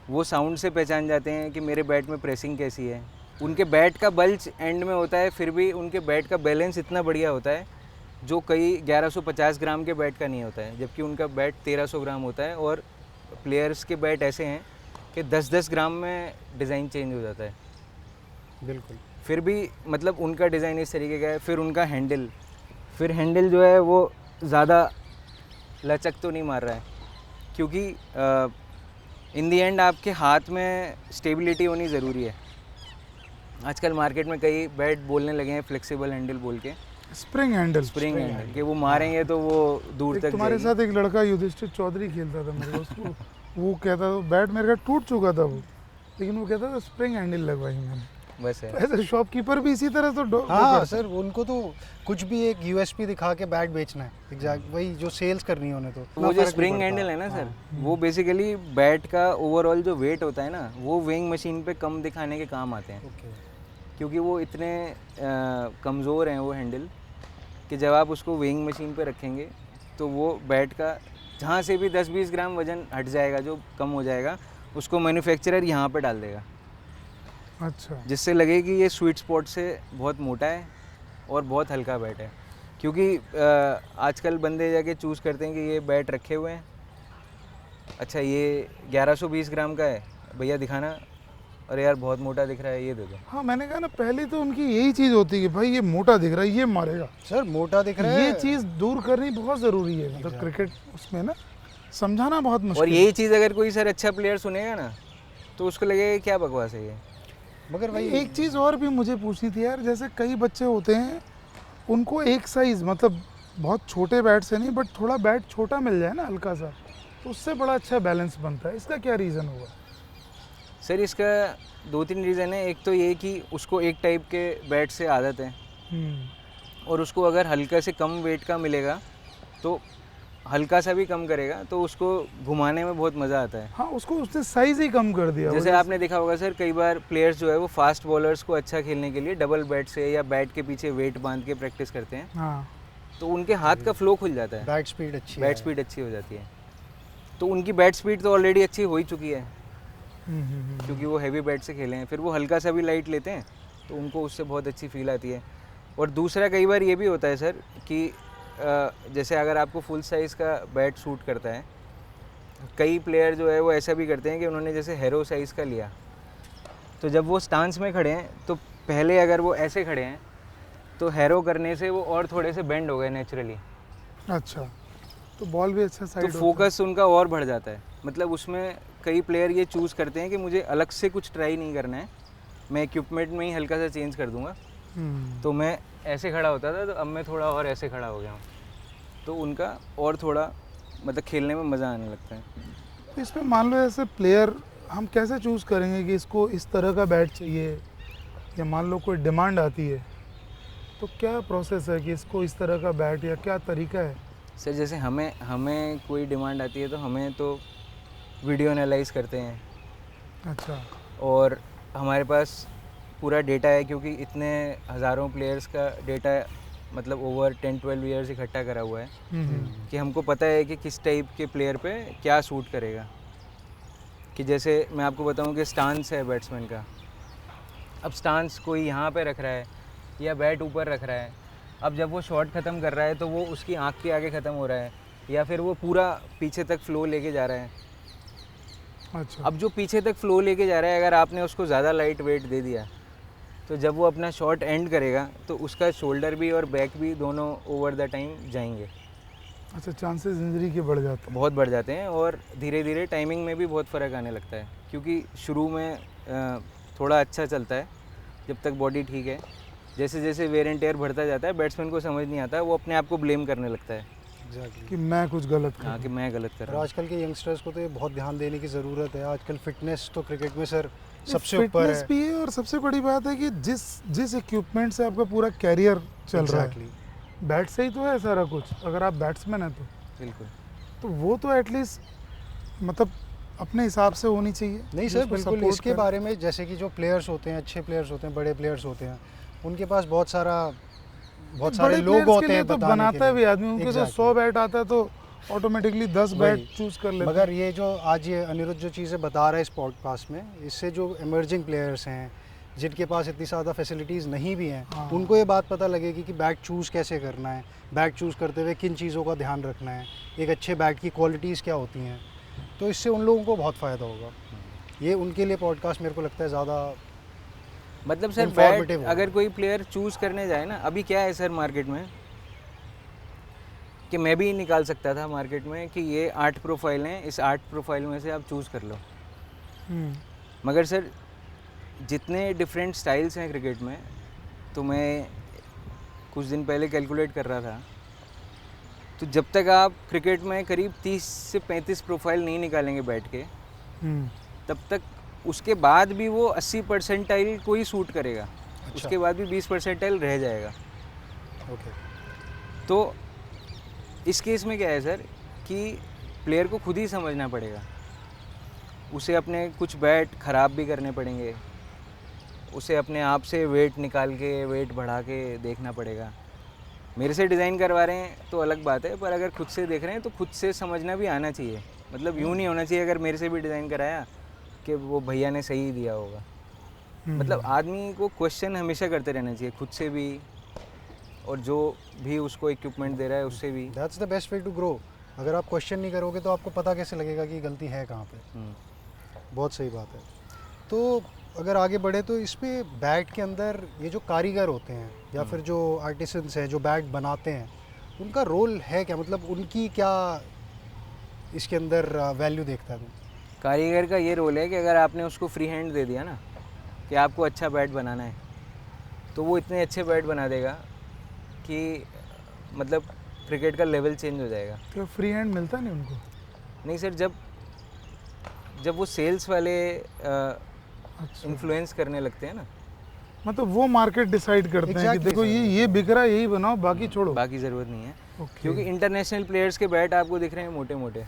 वो साउंड से पहचान जाते हैं कि मेरे बैट में प्रेसिंग कैसी है। उनके बैट का बल्ज एंड में होता है, फिर भी उनके बैट का बैलेंस इतना बढ़िया होता है जो कई 1150 ग्राम के बैट का नहीं होता है, जबकि उनका बैट 1300 ग्राम होता है। और प्लेयर्स के बैट ऐसे हैं कि 10-10 ग्राम में डिज़ाइन चेंज हो जाता है। बिल्कुल। फिर भी मतलब उनका डिज़ाइन इस तरीके का है। फिर उनका हैंडल जो है वो ज़्यादा लचक तो नहीं मार रहा है, क्योंकि इन दी एंड आपके हाथ में स्टेबिलिटी होनी ज़रूरी है। आजकल मार्केट में कई बैट बोलने लगे हैं फ्लेक्सिबल हैंडल बोल के, स्प्रिंग हैंडल। स्प्रिंग हैंडल कि वो मारेंगे तो वो दूर तक तुम्हारे जाएगी। साथ एक लड़का युधिष्ठिर चौधरी खेलता था मेरे को, वो कहता था बैट मेरे का टूट चुका था वो, लेकिन वो कहता था स्प्रिंग हैंडल लगवाई मैंने। बस है। ऐसे शॉपकीपर भी इसी तरह तो हाँ सर, उनको तो कुछ भी एक यूएसपी दिखा के बैट बेचना है, एग्जैक्ट वही जो सेल्स करनी है उन्हें। तो वो जो स्प्रिंग हैंडल है ना सर, वो बेसिकली बैट का ओवरऑल जो वेट होता है ना, वो वेइंग मशीन पे कम दिखाने के काम आते हैं, क्योंकि वो इतने कमज़ोर हैं वो हैंडल कि जब आप उसको वेइंग मशीन पे रखेंगे तो वो बैट का जहाँ से भी 10-20 ग्राम वज़न हट जाएगा, जो कम हो जाएगा, उसको मैन्युफैक्चरर यहाँ पे डाल देगा। अच्छा। जिससे लगे कि ये स्वीट स्पॉट से बहुत मोटा है और बहुत हल्का बैट है। क्योंकि आजकल बंदे जाके चूज़ करते हैं कि ये बैट रखे हुए हैं, अच्छा ये 1120 ग्राम का है भैया दिखाना, अरे यार बहुत मोटा दिख रहा है ये दे दो। हाँ मैंने कहा ना, पहले तो उनकी यही चीज़ होती है कि भाई ये मोटा दिख रहा है ये मारेगा। सर मोटा दिख रहा है, ये चीज़ दूर करनी बहुत ज़रूरी है, मतलब क्रिकेट उसमें ना समझाना बहुत मुश्किल। और यही चीज़ अगर कोई सर अच्छा प्लेयर सुनेगा ना तो उसको लगेगा क्या बकवास है ये। मगर भाई एक चीज़ और भी मुझे पूछनी थी यार, जैसे कई बच्चे होते हैं उनको एक साइज़, मतलब बहुत छोटे बैट से नहीं बट थोड़ा बैट छोटा मिल जाए ना हल्का सा, तो उससे बड़ा अच्छा बैलेंस बनता है। इसका क्या रीज़न होगा? सर इसका 2-3 रीज़न है। एक तो ये कि उसको एक टाइप के बैट से आदत है, और उसको अगर हल्का से कम वेट का मिलेगा तो हल्का सा भी कम करेगा तो उसको घुमाने में बहुत मज़ा आता है। हाँ, उसको उसने साइज़ ही कम कर दिया। जैसे आपने देखा होगा सर, कई बार प्लेयर्स जो है वो फास्ट बॉलर्स को अच्छा खेलने के लिए डबल बैट से या बैट के पीछे वेट बांध के प्रैक्टिस करते हैं, हाँ, तो उनके हाथ का फ्लो खुल जाता है, बैट स्पीड अच्छी बैट स्पीड अच्छी हो जाती है। तो उनकी बैट स्पीड तो ऑलरेडी अच्छी हो ही चुकी है, क्योंकि वो हैवी बैट से खेले हैं। फिर वो हल्का सा भी लाइट लेते हैं तो उनको उससे बहुत अच्छी फील आती है। और दूसरा कई बार ये भी होता है सर कि जैसे अगर आपको फुल साइज़ का बैट सूट करता है, कई प्लेयर जो है वो ऐसा भी करते हैं कि उन्होंने जैसे हेरो साइज़ का लिया, तो जब वो स्टांस में खड़े हैं तो पहले अगर वो ऐसे खड़े हैं तो हेरो करने से वो और थोड़े से बेंड हो गए नेचुरली। अच्छा, तो बॉल भी अच्छा तो साइड फोकस उनका और बढ़ जाता है। मतलब उसमें कई प्लेयर ये चूज़ करते हैं कि मुझे अलग से कुछ ट्राई नहीं करना है, मैं इक्विपमेंट में ही हल्का सा चेंज कर दूंगा। तो मैं ऐसे खड़ा होता था, तो अब मैं थोड़ा और ऐसे खड़ा हो गया हूँ, तो उनका और थोड़ा मतलब खेलने में मज़ा आने लगता है। तो इसमें मान लो ऐसे प्लेयर हम कैसे चूज़ करेंगे कि इसको इस तरह का बैट चाहिए, या मान लो कोई डिमांड आती है तो क्या प्रोसेस है कि इसको इस तरह का बैट, या क्या तरीका है? सर जैसे हमें कोई डिमांड आती है तो हमें तो वीडियो एनालाइज करते हैं, अच्छा। और हमारे पास पूरा डेटा है, क्योंकि इतने हज़ारों प्लेयर्स का डेटा मतलब ओवर 10-12 ईयर्स इकट्ठा करा हुआ है कि हमको पता है कि किस टाइप के प्लेयर पे क्या सूट करेगा। कि जैसे मैं आपको बताऊं कि स्टांस है बैट्समैन का, अब स्टांस कोई यहाँ पे रख रहा है या बैट ऊपर रख रहा है, अब जब वो शॉट ख़त्म कर रहा है तो वो उसकी आँख के आगे ख़त्म हो रहा है, या फिर वो पूरा पीछे तक फ्लो लेके जा रहा है। अच्छा। अब जो पीछे तक फ्लो लेके जा रहा है, अगर आपने उसको ज़्यादा लाइट वेट दे दिया तो जब वो अपना शॉट एंड करेगा तो उसका शोल्डर भी और बैक भी दोनों ओवर द टाइम जाएंगे। अच्छा, चांसेस इंजरी के बढ़ जाते हैं। बहुत बढ़ जाते हैं, और धीरे धीरे टाइमिंग में भी बहुत फ़र्क आने लगता है, क्योंकि शुरू में थोड़ा अच्छा चलता है जब तक बॉडी ठीक है। जैसे जैसे वेयर एंड टेयर बढ़ता जाता है, बैट्समैन को समझ नहीं आता, वो अपने आप को ब्लेम करने लगता है एग्जैक्टली कि मैं कुछ गलत कर रहा हाँ हूँ। कि मैं गलत कर और रहा हूँ। आजकल के यंगस्टर्स को तो ये बहुत ध्यान देने की ज़रूरत है। आजकल फिटनेस तो क्रिकेट में सर सबसे ऊपर फिटनेस है। भी है, और सबसे बड़ी बात है कि जिस इक्विपमेंट से आपका पूरा कैरियर चल रहा है, एग्जैक्टली बैट से ही तो है सारा कुछ। अगर आप बैट्समैन हैं बिल्कुल। तो वो तो एटलीस्ट मतलब अपने हिसाब से होनी चाहिए। नहीं जो सर, उसको बिल्कुल support इसके करे। बारे में जैसे कि जो प्लेयर्स होते हैं, अच्छे प्लेयर्स होते हैं, बड़े प्लेयर्स होते हैं, उनके पास बहुत सारे बड़े लोग प्लेयर्स के होते लिए हैं तो बताने बनाता के है लिए। भी आदमी, उनके तो 100 बैट आता है तो ऑटोमेटिकली 10 बैट वही। चूज कर लेते मगर ये जो आज ये अनिरुद्ध जो चीज़ें बता रहा है इस पॉडकास्ट में, इससे जो इमर्जिंग प्लेयर्स हैं जिनके पास इतनी ज़्यादा फैसिलिटीज़ नहीं भी हैं, हाँ। उनको ये बात पता लगेगी कि बैट चूज़ कैसे करना है, बैट चूज़ करते हुए किन चीज़ों का ध्यान रखना है, एक अच्छे बैट की क्वालिटीज़ क्या होती हैं। तो इससे उन लोगों को बहुत फ़ायदा होगा। ये उनके लिए पॉडकास्ट मेरे को लगता है ज़्यादा मतलब सर बैट Informative होगा। अगर कोई प्लेयर चूज़ करने जाए ना, अभी क्या है सर मार्केट में, कि मैं भी निकाल सकता था मार्केट में कि ये 8 प्रोफाइल हैं, इस 8 प्रोफाइल में से आप चूज़ कर लो। हम्म। मगर सर जितने डिफरेंट स्टाइल्स हैं क्रिकेट में, तो मैं कुछ दिन पहले कैलकुलेट कर रहा था, तो जब तक आप क्रिकेट में करीब 30 से 35 प्रोफाइल नहीं निकालेंगे बैठ के, हम्म। तब तक उसके बाद भी वो 80 परसेंटाइल को ही सूट करेगा। अच्छा। उसके बाद भी 20 परसेंटाइल रह जाएगा। ओके। तो इस केस में क्या है सर कि प्लेयर को खुद ही समझना पड़ेगा, उसे अपने कुछ बैट ख़राब भी करने पड़ेंगे, उसे अपने आप से वेट निकाल के वेट बढ़ा के देखना पड़ेगा। मेरे से डिज़ाइन करवा रहे हैं तो अलग बात है, पर अगर खुद से देख रहे हैं तो खुद से समझना भी आना चाहिए। मतलब यूँ नहीं होना चाहिए अगर मेरे से भी डिज़ाइन कराया कि वो भैया ने सही दिया होगा। मतलब आदमी को क्वेश्चन हमेशा करते रहना चाहिए, खुद से भी और जो भी उसको इक्विपमेंट दे रहा है उससे भी। That's the best way to grow. अगर आप क्वेश्चन नहीं करोगे तो आपको पता कैसे लगेगा कि गलती है कहाँ पे। बहुत सही बात है। तो अगर आगे बढ़े तो इस पे बैट के अंदर ये जो कारीगर होते हैं या फिर जो आर्टिसंस हैं जो बैट बनाते हैं, उनका रोल है क्या? मतलब उनकी क्या इसके अंदर वैल्यू देखता है? कारीगर का ये रोल है कि अगर आपने उसको फ्री हैंड दे दिया ना कि आपको अच्छा बैट बनाना है, तो वो इतने अच्छे बैट बना देगा कि मतलब क्रिकेट का लेवल चेंज हो जाएगा। तो फ्री हैंड मिलता नहीं उनको? नहीं सर, जब वो सेल्स वाले अच्छा। इन्फ्लुएंस करने लगते हैं ना, मतलब वो मार्केट डिसाइड करते हैं कि Exactly, देखो sir. ये बिक रहा है, यही बनाओ, बाकी छोड़ो। बाकी ज़रूरत नहीं है। ओके। क्योंकि इंटरनेशनल प्लेयर्स के बैट आपको दिख रहे हैं मोटे मोटे,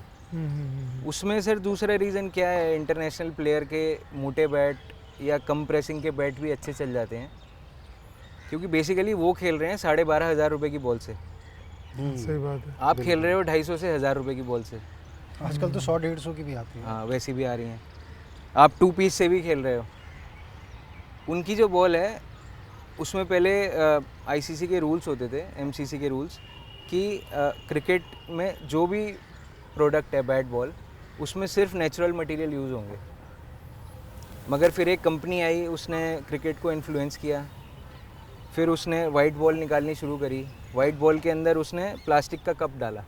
उसमें सर दूसरा रीज़न क्या है, इंटरनेशनल प्लेयर के मोटे बैट या कम प्रेसिंग के बैट भी अच्छे चल जाते हैं, क्योंकि बेसिकली वो खेल रहे हैं 12,500 रुपये की बॉल से। सही बात है। आप खेल रहे हो 250 से 1000 रुपये की बॉल से। आजकल तो 100-150 की भी आती है। हाँ वैसी भी आ रही हैं। आप 2 पीस से भी खेल रहे हो। उनकी जो बॉल है उसमें पहले आईसीसी के रूल्स होते थे, एमसीसी के रूल्स, कि क्रिकेट में जो भी प्रोडक्ट है बैट बॉल, उसमें सिर्फ नेचुरल मटेरियल यूज़ होंगे। मगर फिर एक कंपनी आई, उसने क्रिकेट को इन्फ्लुएंस किया, फिर उसने वाइट बॉल निकालनी शुरू करी। वाइट बॉल के अंदर उसने प्लास्टिक का कप डाला।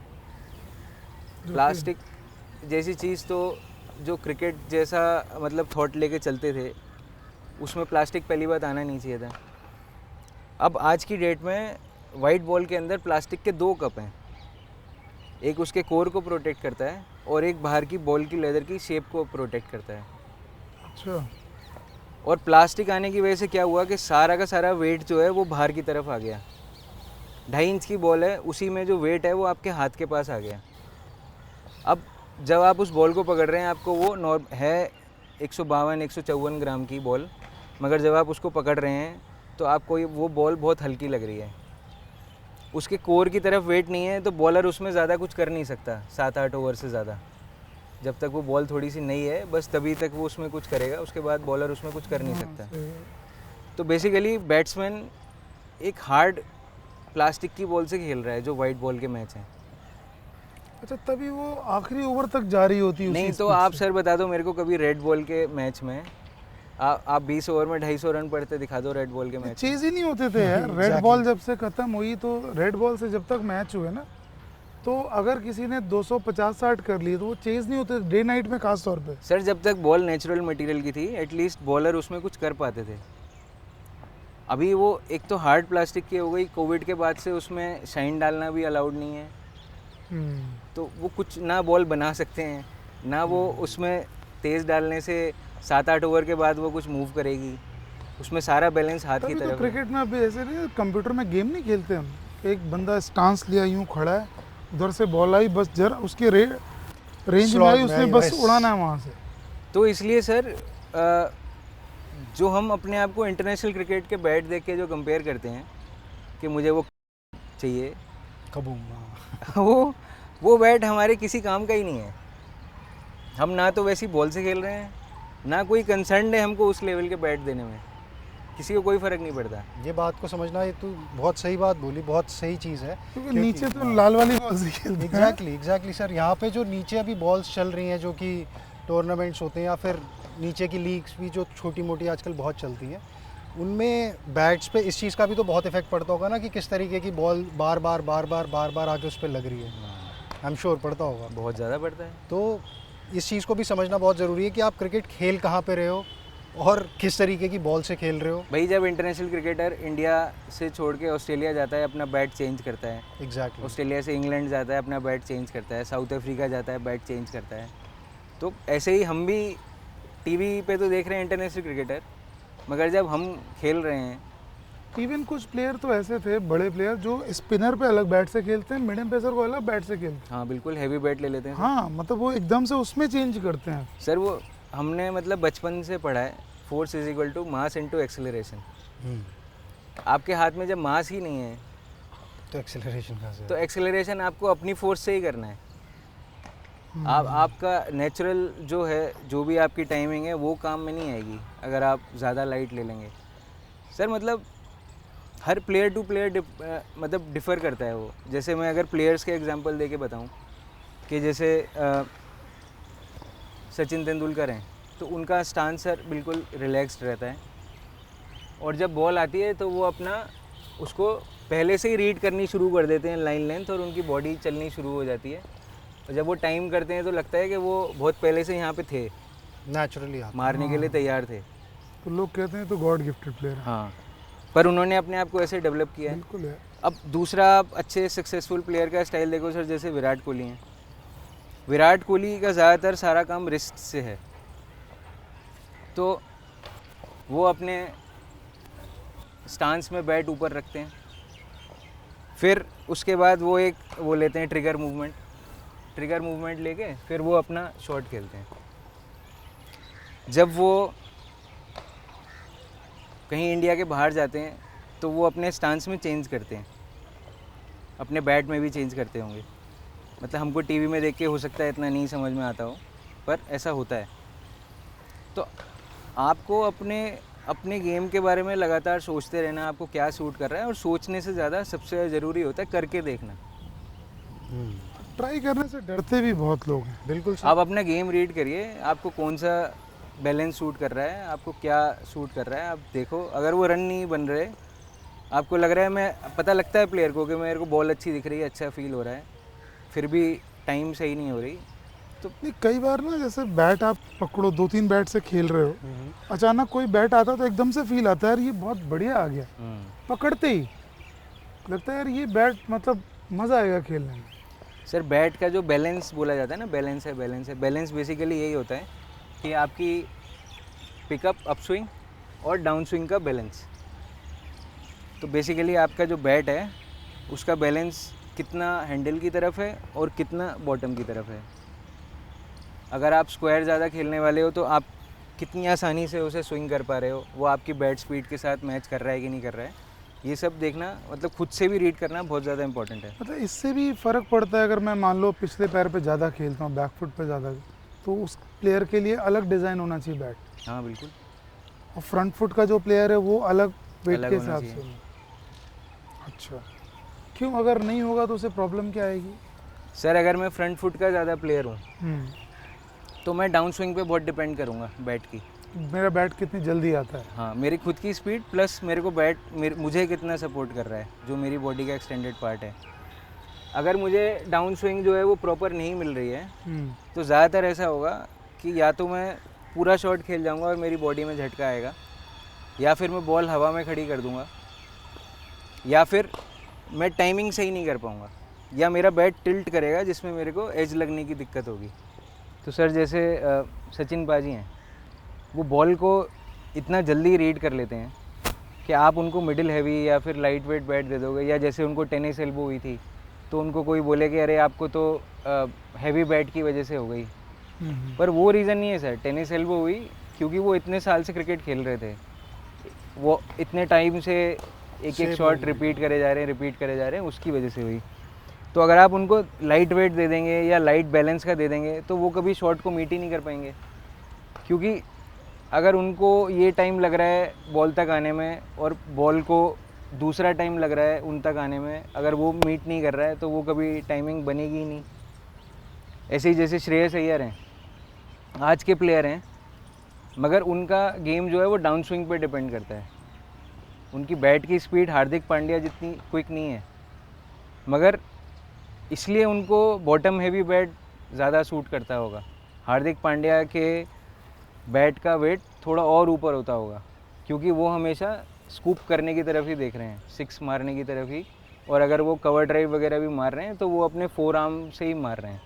प्लास्टिक जैसी चीज़ तो जो क्रिकेट जैसा मतलब थॉट लेके चलते थे, उसमें प्लास्टिक पहली बात आना नहीं चाहिए था। अब आज की डेट में वाइट बॉल के अंदर प्लास्टिक के 2 कप हैं, एक उसके कोर को प्रोटेक्ट करता है और एक बाहर की बॉल की लेदर की शेप को प्रोटेक्ट करता है। अच्छा। और प्लास्टिक आने की वजह से क्या हुआ कि सारा का सारा वेट जो है वो बाहर की तरफ आ गया। 2.5 इंच की बॉल है, उसी में जो वेट है वो आपके हाथ के पास आ गया। अब जब आप उस बॉल को पकड़ रहे हैं, आपको वो है 152-154 ग्राम की बॉल, मगर जब आप उसको पकड़ रहे हैं तो आपको वो बॉल बहुत हल्की लग रही है। उसके कोर की तरफ वेट नहीं है तो बॉलर उसमें ज़्यादा कुछ कर नहीं सकता 7-8 ओवर से ज़्यादा। जब तक वो बॉल थोड़ी सी नई है बस तभी तक वो उसमें कुछ करेगा, उसके बाद बॉलर उसमें कुछ कर नहीं सकता। तो बेसिकली बैट्समैन एक हार्ड प्लास्टिक की बॉल से खेल रहा है जो वाइट बॉल के मैच हैं। अच्छा, तभी वो आखिरी ओवर तक जारी होती है उसी नहीं तो speed आप से। सर बता दो मेरे को कभी रेड बॉल के मैच में आप 20 ओवर में 250 रन पड़ते दिखा दो रेड बॉल के मैच में। चेज ही नहीं होते थे यार। Red Exactly. बॉल जब से खत्म हुई तो रेड बॉल से जब तक मैच हुए ना, तो अगर किसी ने 250-60 कर लिए तो वो चेज नहीं होते डे नाइट में, खास तौर पे। सर जब तक बॉल नेचुरल मटेरियल की थी एटलीस्ट बॉलर उसमें कुछ कर पाते थे। अभी वो एक तो हार्ड प्लास्टिक की हो गई, कोविड के बाद से उसमें शाइन डालना भी अलाउड नहीं है, तो वो कुछ ना बॉल बना सकते हैं ना वो उसमें तेज़ डालने से 7-8 ओवर के बाद वो कुछ मूव करेगी। उसमें सारा बैलेंस हाथ की तभी तो तरफ है। क्रिकेट में अभी ऐसे नहीं, कंप्यूटर में गेम नहीं खेलते हम। एक बंदा स्टांस लिया, यूं खड़ा है, उधर से बॉल आई, बस जरा उसके रेंज में Slot आई, में उसने आई, बस बस। उड़ाना है वहाँ से। तो इसलिए सर जो हम अपने आप को इंटरनेशनल क्रिकेट के बैट देख के जो कंपेयर करते हैं कि मुझे वो चाहिए, कबूम। वो बैट हमारे किसी काम का ही नहीं है। हम ना तो वैसी बॉल से खेल रहे हैं, ना कोई कंसर्न है हमको उस लेवल के बैट देने में, किसी को कोई फ़र्क नहीं पड़ता। ये बात को समझना, ये तो बहुत सही बात बोली, बहुत सही चीज़ है। क्योंकि नीचे तो लाल वाली बॉल से खेलते हैं। एग्जैक्टली सर, यहाँ पे जो नीचे अभी बॉल्स चल रही हैं जो कि टूर्नामेंट्स होते हैं या फिर नीचे की लीग्स भी जो छोटी मोटी आजकल बहुत चलती हैं, उनमें बैट्स पे इस चीज़ का भी तो बहुत इफेक्ट पड़ता होगा ना कि किस तरीके की बॉल बार बार आके उस पर लग रही है। आई एम श्योर पड़ता होगा। बहुत ज़्यादा पड़ता है। तो इस चीज़ को भी समझना बहुत ज़रूरी है कि आप क्रिकेट खेल कहाँ पे रहे हो और किस तरीके की बॉल से खेल रहे हो। भाई जब इंटरनेशनल क्रिकेटर इंडिया से छोड़ के ऑस्ट्रेलिया जाता है अपना बैट चेंज करता है, एग्जैक्टली। ऑस्ट्रेलिया से इंग्लैंड जाता है अपना बैट चेंज करता है, साउथ अफ्रीका जाता है बैट चेंज करता है, तो ऐसे ही हम भी टीवी पे तो देख रहे हैं इंटरनेशनल क्रिकेटर, मगर जब हम खेल रहे हैं। इवन कुछ प्लेयर तो ऐसे थे, बड़े प्लेयर, जो स्पिनर पे अलग बैट से खेलते हैं, मिडियम पेसर को अलग बैट से खेलते हैं। हाँ बिल्कुल, हैवी बैट ले लेते हैं। हाँ, मतलब वो एकदम से उसमें चेंज करते हैं। सर वो हमने मतलब बचपन से पढ़ा है, force is equal to mass into acceleration. आपके हाथ में जब मास ही नहीं है तो एक्सेलरेशन कहाँ से? तो एक्सेलरेशन आपको अपनी फोर्स से ही करना है। आपका नेचुरल जो है, जो भी आपकी टाइमिंग है वो काम में नहीं आएगी अगर आप ज़्यादा लाइट ले लेंगे। सर मतलब हर प्लेयर टू प्लेयर मतलब डिफ़र करता है वो। जैसे मैं अगर प्लेयर्स के एग्जांपल दे के बताऊँ कि जैसे सचिन तेंदुलकर हैं, तो उनका स्टांस सर बिल्कुल रिलैक्स्ड रहता है, और जब बॉल आती है तो वो अपना उसको पहले से ही रीड करनी शुरू कर देते हैं लाइन लेंथ, और उनकी बॉडी चलनी शुरू हो जाती है। और जब वो टाइम करते हैं तो लगता है कि वो बहुत पहले से यहाँ पे थे, नेचुरली मारने के लिए तैयार थे। तो लोग कहते हैं तो गॉड गिफ्टेड प्लेयर है। हाँ, पर उन्होंने अपने आप को ऐसे डेवलप किया है। बिल्कुल है। अब दूसरा आप अच्छे सक्सेसफुल प्लेयर का स्टाइल देखो सर, जैसे विराट कोहली हैं। विराट कोहली का ज़्यादातर सारा काम रिस्ट से है, तो वो अपने स्टांस में बैट ऊपर रखते हैं, फिर उसके बाद वो वो लेते हैं ट्रिगर मूवमेंट लेके फिर वो अपना शॉट खेलते हैं। जब वो कहीं इंडिया के बाहर जाते हैं तो वो अपने स्टांस में चेंज करते हैं, अपने बैट में भी चेंज करते होंगे। मतलब हमको टीवी में देख के हो सकता है इतना नहीं समझ में आता हो, पर ऐसा होता है। तो आपको अपने गेम के बारे में लगातार सोचते रहना, आपको क्या सूट कर रहा है, और सोचने से ज़्यादा सबसे ज़रूरी होता है करके देखना। ट्राई करने से डरते भी बहुत लोग हैं। बिल्कुल आप अपना गेम रीड करिए, आपको कौन सा बैलेंस सूट कर रहा है, आपको क्या सूट कर रहा है, आप देखो। अगर वो रन नहीं बन रहे, आपको लग रहा है, मैं पता लगता है प्लेयर को कि मेरे को बॉल अच्छी दिख रही है, अच्छा फील हो रहा है, फिर भी टाइम सही नहीं हो रही, तो नहीं, कई बार ना जैसे बैट आप पकड़ो 2-3 बैट से खेल रहे हो, अचानक कोई बैट आता तो एकदम से फील आता है यार ये बहुत बढ़िया आ गया, पकड़ते ही लगता है यार ये बैट मतलब मज़ा आएगा खेलने में। सर बैट का जो बैलेंस बोला जाता है ना, बैलेंस है, बैलेंस बेसिकली यही होता है कि आपकी पिकअप, अप स्विंग और डाउन स्विंग का बैलेंस। तो बेसिकली आपका जो बैट है उसका बैलेंस कितना हैंडल की तरफ है और कितना बॉटम की तरफ है। अगर आप स्क्वायर ज़्यादा खेलने वाले हो तो आप कितनी आसानी से उसे स्विंग कर पा रहे हो, वो आपकी बैट स्पीड के साथ मैच कर रहा है कि नहीं कर रहा है, ये सब देखना मतलब खुद से भी रीड करना बहुत ज़्यादा इंपॉर्टेंट है। मतलब इससे भी फ़र्क पड़ता है, अगर मैं मान लो पिछले पैर पे ज़्यादा खेलता हूँ, बैक फुट पे ज़्यादा, तो उस प्लेयर के लिए अलग डिज़ाइन होना चाहिए बैट। हाँ बिल्कुल। और फ्रंट फुट का जो प्लेयर है वो अलग वेट अलग के होना हिसाब चाहिए। से। अच्छा, क्यों? अगर नहीं होगा तो उसे प्रॉब्लम क्या आएगी? सर अगर मैं फ्रंट फुट का ज़्यादा प्लेयर हूँ हम्म, तो मैं डाउन स्विंग पे बहुत डिपेंड करूँगा बैट की। मेरा बैट कितनी जल्दी आता है। हाँ, मेरी खुद की स्पीड प्लस मेरे को बैट मुझे कितना सपोर्ट कर रहा है, जो मेरी बॉडी का एक्सटेंडेड पार्ट है। अगर मुझे डाउन स्विंग जो है वो प्रॉपर नहीं मिल रही है तो ज़्यादातर ऐसा होगा कि या तो मैं पूरा शॉट खेल जाऊंगा और मेरी बॉडी में झटका आएगा, या फिर मैं बॉल हवा में खड़ी कर दूंगा, या फिर मैं टाइमिंग सही नहीं कर पाऊंगा, या मेरा बैट टिल्ट करेगा जिसमें मेरे को एज लगने की दिक्कत होगी। तो सर जैसे सचिन पाजी हैं, वो बॉल को इतना जल्दी रीड कर लेते हैं कि आप उनको मिडिल हैवी या फिर लाइट वेट बैट दे दोगे, या जैसे उनको टेनिस एल्बो हुई थी तो उनको कोई बोले कि अरे आपको तो हैवी बैट की वजह से हो गई, पर वो रीज़न नहीं है सर। टेनिस एल्बो हुई क्योंकि वो इतने साल से क्रिकेट खेल रहे थे, वो इतने टाइम से एक शॉट रिपीट करे जा रहे हैं, उसकी वजह से हुई। तो अगर आप उनको लाइट वेट दे देंगे या लाइट बैलेंस का दे देंगे तो वो कभी शॉट को मीट ही नहीं कर पाएंगे, क्योंकि अगर उनको ये टाइम लग रहा है बॉल तक आने में और बॉल को दूसरा टाइम लग रहा है उन तक आने में, अगर वो मीट नहीं कर रहा है तो वो कभी टाइमिंग बनेगी ही नहीं। ऐसे ही जैसे श्रेयस अय्यर हैं, आज के प्लेयर हैं, मगर उनका गेम जो है वो डाउन स्विंग पे डिपेंड करता है। उनकी बैट की स्पीड हार्दिक पांड्या जितनी क्विक नहीं है, मगर इसलिए उनको बॉटम हैवी बैट ज़्यादा सूट करता होगा। हार्दिक पांड्या के बैट का वेट थोड़ा और ऊपर होता होगा, क्योंकि वो हमेशा स्कूप करने की तरफ ही देख रहे हैं, सिक्स मारने की तरफ ही, और अगर वो कवर ड्राइव वगैरह भी मार रहे हैं तो वो अपने फोर आर्म से ही मार रहे हैं।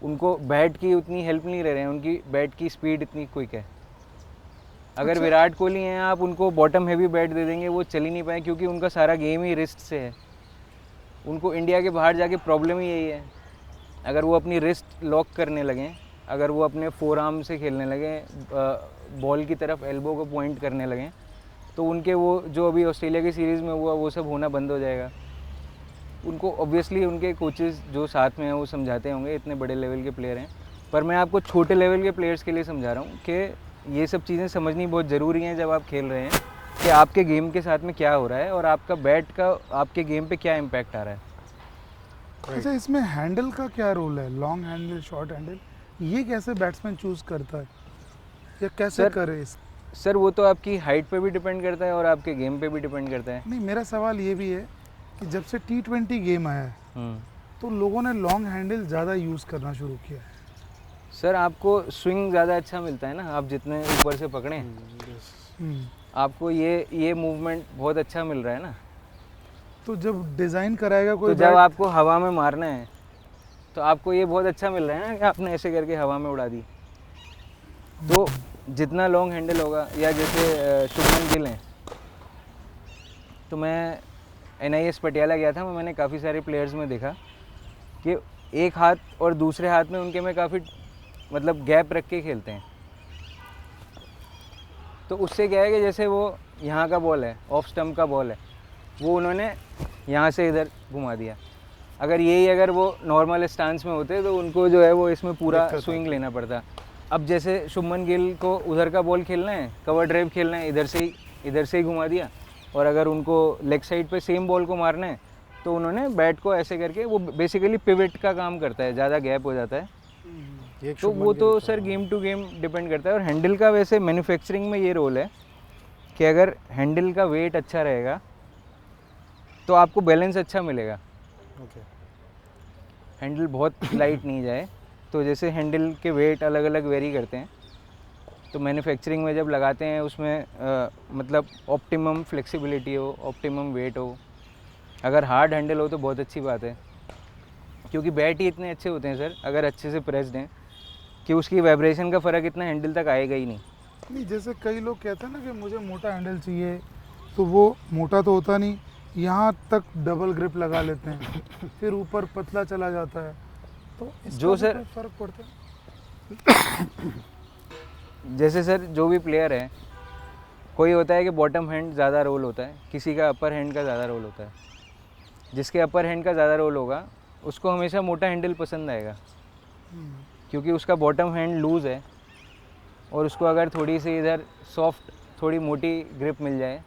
उनको बैट की उतनी हेल्प नहीं ले रहे हैं, उनकी बैट की स्पीड इतनी क्विक है। अगर विराट कोहली हैं, आप उनको बॉटम हैवी बैट दे देंगे, वो चल ही नहीं पाए, क्योंकि उनका सारा गेम ही रिस्ट से है। उनको इंडिया के बाहर जाके प्रॉब्लम ही यही है, अगर वो अपनी रिस्ट लॉक करने लगें, अगर वो अपने फोर आर्म से खेलने लगें, बॉल की तरफ एल्बो को पॉइंट करने लगें, तो उनके वो जो अभी ऑस्ट्रेलिया की सीरीज़ में हुआ वो सब होना बंद हो जाएगा। उनको ऑब्वियसली उनके कोचेस जो साथ में हैं वो समझाते होंगे, इतने बड़े लेवल के प्लेयर हैं, पर मैं आपको छोटे लेवल के प्लेयर्स के लिए समझा रहा हूँ कि ये सब चीज़ें समझनी बहुत ज़रूरी हैं जब आप खेल रहे हैं, कि आपके गेम के साथ में क्या हो रहा है और आपका बैट का आपके गेम पे क्या इम्पैक्ट आ रहा है। अच्छा, इसमें हैंडल का क्या रोल है? लॉन्ग हैंडल, शॉर्ट हैंडल, ये कैसे बैट्समैन चूज करता है या कैसे करे इस? सर वो तो आपकी हाइट पे भी डिपेंड करता है और आपके गेम पे भी डिपेंड करता है। नहीं, मेरा सवाल ये भी है कि जब से T20 गेम आया है तो लोगों ने लॉन्ग हैंडल ज़्यादा यूज़ करना शुरू किया है। सर आपको स्विंग ज़्यादा अच्छा मिलता है ना, आप जितने ऊपर से पकड़ें आपको ये मूवमेंट बहुत अच्छा मिल रहा है ना। तो जब डिज़ाइन कराएगा कोई तो जब आपको हवा में मारना है तो आपको ये बहुत अच्छा मिल रहा है ना कि आपने ऐसे करके हवा में उड़ा दी। तो जितना लॉन्ग हैंडल होगा, या जैसे शुभमन गिल हैं, तो मैं NIS पटियाला गया था, मैंने काफ़ी सारे प्लेयर्स में देखा कि एक हाथ और दूसरे हाथ में उनके में काफ़ी मतलब गैप रख के खेलते हैं। तो उससे क्या है कि जैसे वो यहाँ का बॉल है, ऑफ स्टम्प का बॉल है, वो उन्होंने यहाँ से इधर घुमा दिया। अगर वो नॉर्मल स्टांस में होते तो उनको जो है वो इसमें पूरा स्विंग लेना पड़ता। अब जैसे शुभमन गिल को उधर का बॉल खेलना है, कवर ड्राइव खेलना है, इधर से ही घुमा दिया, और अगर उनको लेग साइड पे सेम बॉल को मारना है तो उन्होंने बैट को ऐसे करके, वो बेसिकली पिवट का काम करता है, ज़्यादा गैप हो जाता है। तो वो तो sir game to game depend करता है। और हैंडल का वैसे मैन्युफैक्चरिंग में ये रोल है कि अगर हैंडल का वेट अच्छा रहेगा तो आपको बैलेंस अच्छा मिलेगा। हैंडल बहुत लाइट नहीं जाए तो जैसे हैंडल के वेट अलग अलग वेरी करते हैं, तो मैन्युफैक्चरिंग में जब लगाते हैं उसमें मतलब ऑप्टिमम फ्लेक्सिबिलिटी हो, ऑप्टिमम वेट हो। अगर हार्ड हैंडल हो तो बहुत अच्छी बात है, क्योंकि बैट ही इतने अच्छे होते हैं सर अगर अच्छे से प्रेस्ड हैं कि उसकी वाइब्रेशन का फ़र्क इतना हैंडल तक आएगा ही नहीं। नहीं, जैसे कई लोग कहते हैं ना कि मुझे मोटा हैंडल चाहिए, तो वो मोटा तो होता नहीं, यहाँ तक डबल ग्रिप लगा लेते हैं, फिर ऊपर पतला चला जाता है, तो इसका जो भी सर कोई फ़र्क पड़ता है? जैसे सर जो भी प्लेयर है, कोई होता है कि बॉटम हैंड ज़्यादा रोल होता है, किसी का अपर हैंड का ज़्यादा रोल होता है। जिसके अपर हैंड का ज़्यादा रोल होगा उसको हमेशा मोटा हैंडल पसंद आएगा, क्योंकि उसका बॉटम हैंड लूज़ है और उसको अगर थोड़ी सी इधर सॉफ्ट थोड़ी मोटी ग्रिप मिल जाए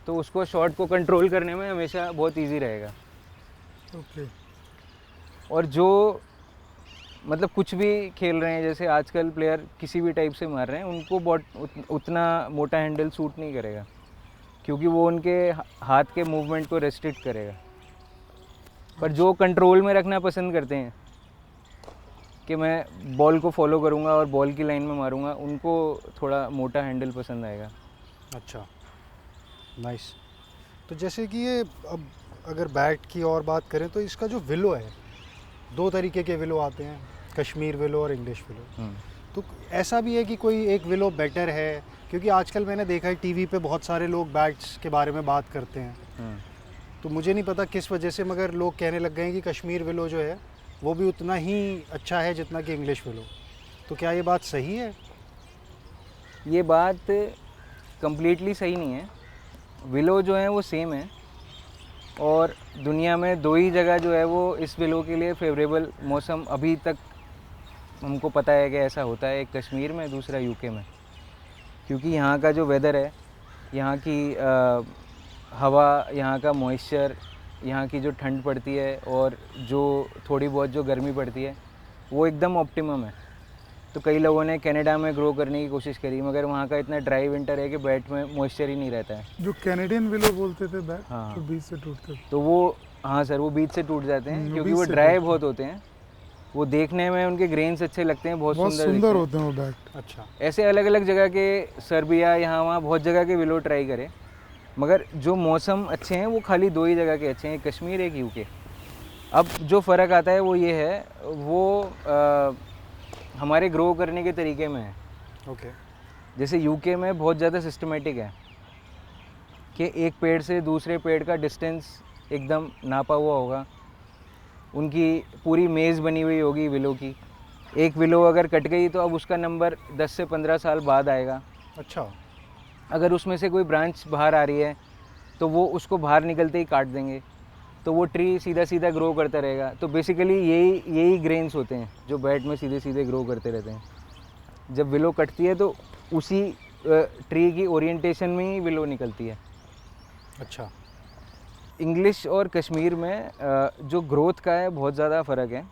तो उसको शॉट को कंट्रोल करने में हमेशा बहुत इजी रहेगा। ओके। और जो मतलब कुछ भी खेल रहे हैं, जैसे आजकल प्लेयर किसी भी टाइप से मार रहे हैं, उनको उतना मोटा हैंडल सूट नहीं करेगा, क्योंकि वो उनके हाथ के मूवमेंट को रेस्ट्रिक्ट करेगा। पर जो कंट्रोल में रखना पसंद करते हैं कि मैं बॉल को फॉलो करूंगा और बॉल की लाइन में मारूंगा, उनको थोड़ा मोटा हैंडल पसंद आएगा। अच्छा, नाइस। तो जैसे कि ये अब अगर बैट की और बात करें तो इसका जो विलो है, दो तरीके के विलो आते हैं, कश्मीर विलो और इंग्लिश विलो। तो ऐसा भी है कि कोई एक विलो बेटर है? क्योंकि आजकल मैंने देखा है टीवी पे बहुत सारे लोग बैट्स के बारे में बात करते हैं, तो मुझे नहीं पता किस वजह से, मगर लोग कहने लग गए हैं कि कश्मीर विलो जो है वो भी उतना ही अच्छा है जितना कि इंग्लिश विलो। तो क्या ये बात सही है? ये बात कम्प्लीटली सही नहीं है। विलो जो है वो सेम है, और दुनिया में दो ही जगह जो है वो इस विलो के लिए फेवरेबल मौसम अभी तक हमको पता है कि ऐसा होता है, एक कश्मीर में, दूसरा यूके में। क्योंकि यहाँ का जो वेदर है, यहाँ की हवा, यहाँ का मॉइस्चर, यहाँ की जो ठंड पड़ती है और जो थोड़ी बहुत जो गर्मी पड़ती है, वो एकदम ऑप्टिमम है। तो कई लोगों ने कनाडा में ग्रो करने की कोशिश करी, मगर वहाँ का इतना ड्राई विंटर है कि बैट में मॉइस्चर ही नहीं रहता है। जो कैनेडियन विलो बोलते थे बैट, हाँ। तो बीच से टूटते थे। तो वो, हाँ सर, वो बीच से टूट जाते हैं क्योंकि बीच वो से ड्राई टूटते बहुत होते हैं। वो देखने में उनके ग्रेन्स अच्छे लगते हैं, बहुत सुंदर दिखते हैं। होते हैं वो बैट। अच्छा। ऐसे अलग अलग जगह के, सर्बिया, यहाँ वहाँ बहुत जगह के विलो ट्राई करें, मगर जो मौसम अच्छे हैं वो खाली दो ही जगह के अच्छे हैं, एक कश्मीर, एक यूके। अब जो फ़र्क आता है वो ये है, वो हमारे ग्रो करने के तरीके में है। ओके। जैसे यूके में बहुत ज़्यादा सिस्टमेटिक है कि एक पेड़ से दूसरे पेड़ का डिस्टेंस एकदम नापा हुआ होगा, उनकी पूरी मेज़ बनी हुई होगी विलो की। एक विलो अगर कट गई तो अब उसका नंबर 10 से 15 साल बाद आएगा। अच्छा। अगर उसमें से कोई ब्रांच बाहर आ रही है तो वो उसको बाहर निकलते ही काट देंगे, तो वो ट्री सीधा सीधा ग्रो करता रहेगा। तो बेसिकली यही ग्रेन्स होते हैं जो बैट में सीधे सीधे ग्रो करते रहते हैं। जब विलो कटती है तो उसी ट्री की ओरिएंटेशन में ही विलो निकलती है। अच्छा। इंग्लिश और कश्मीर में जो ग्रोथ का है बहुत ज़्यादा फ़र्क है।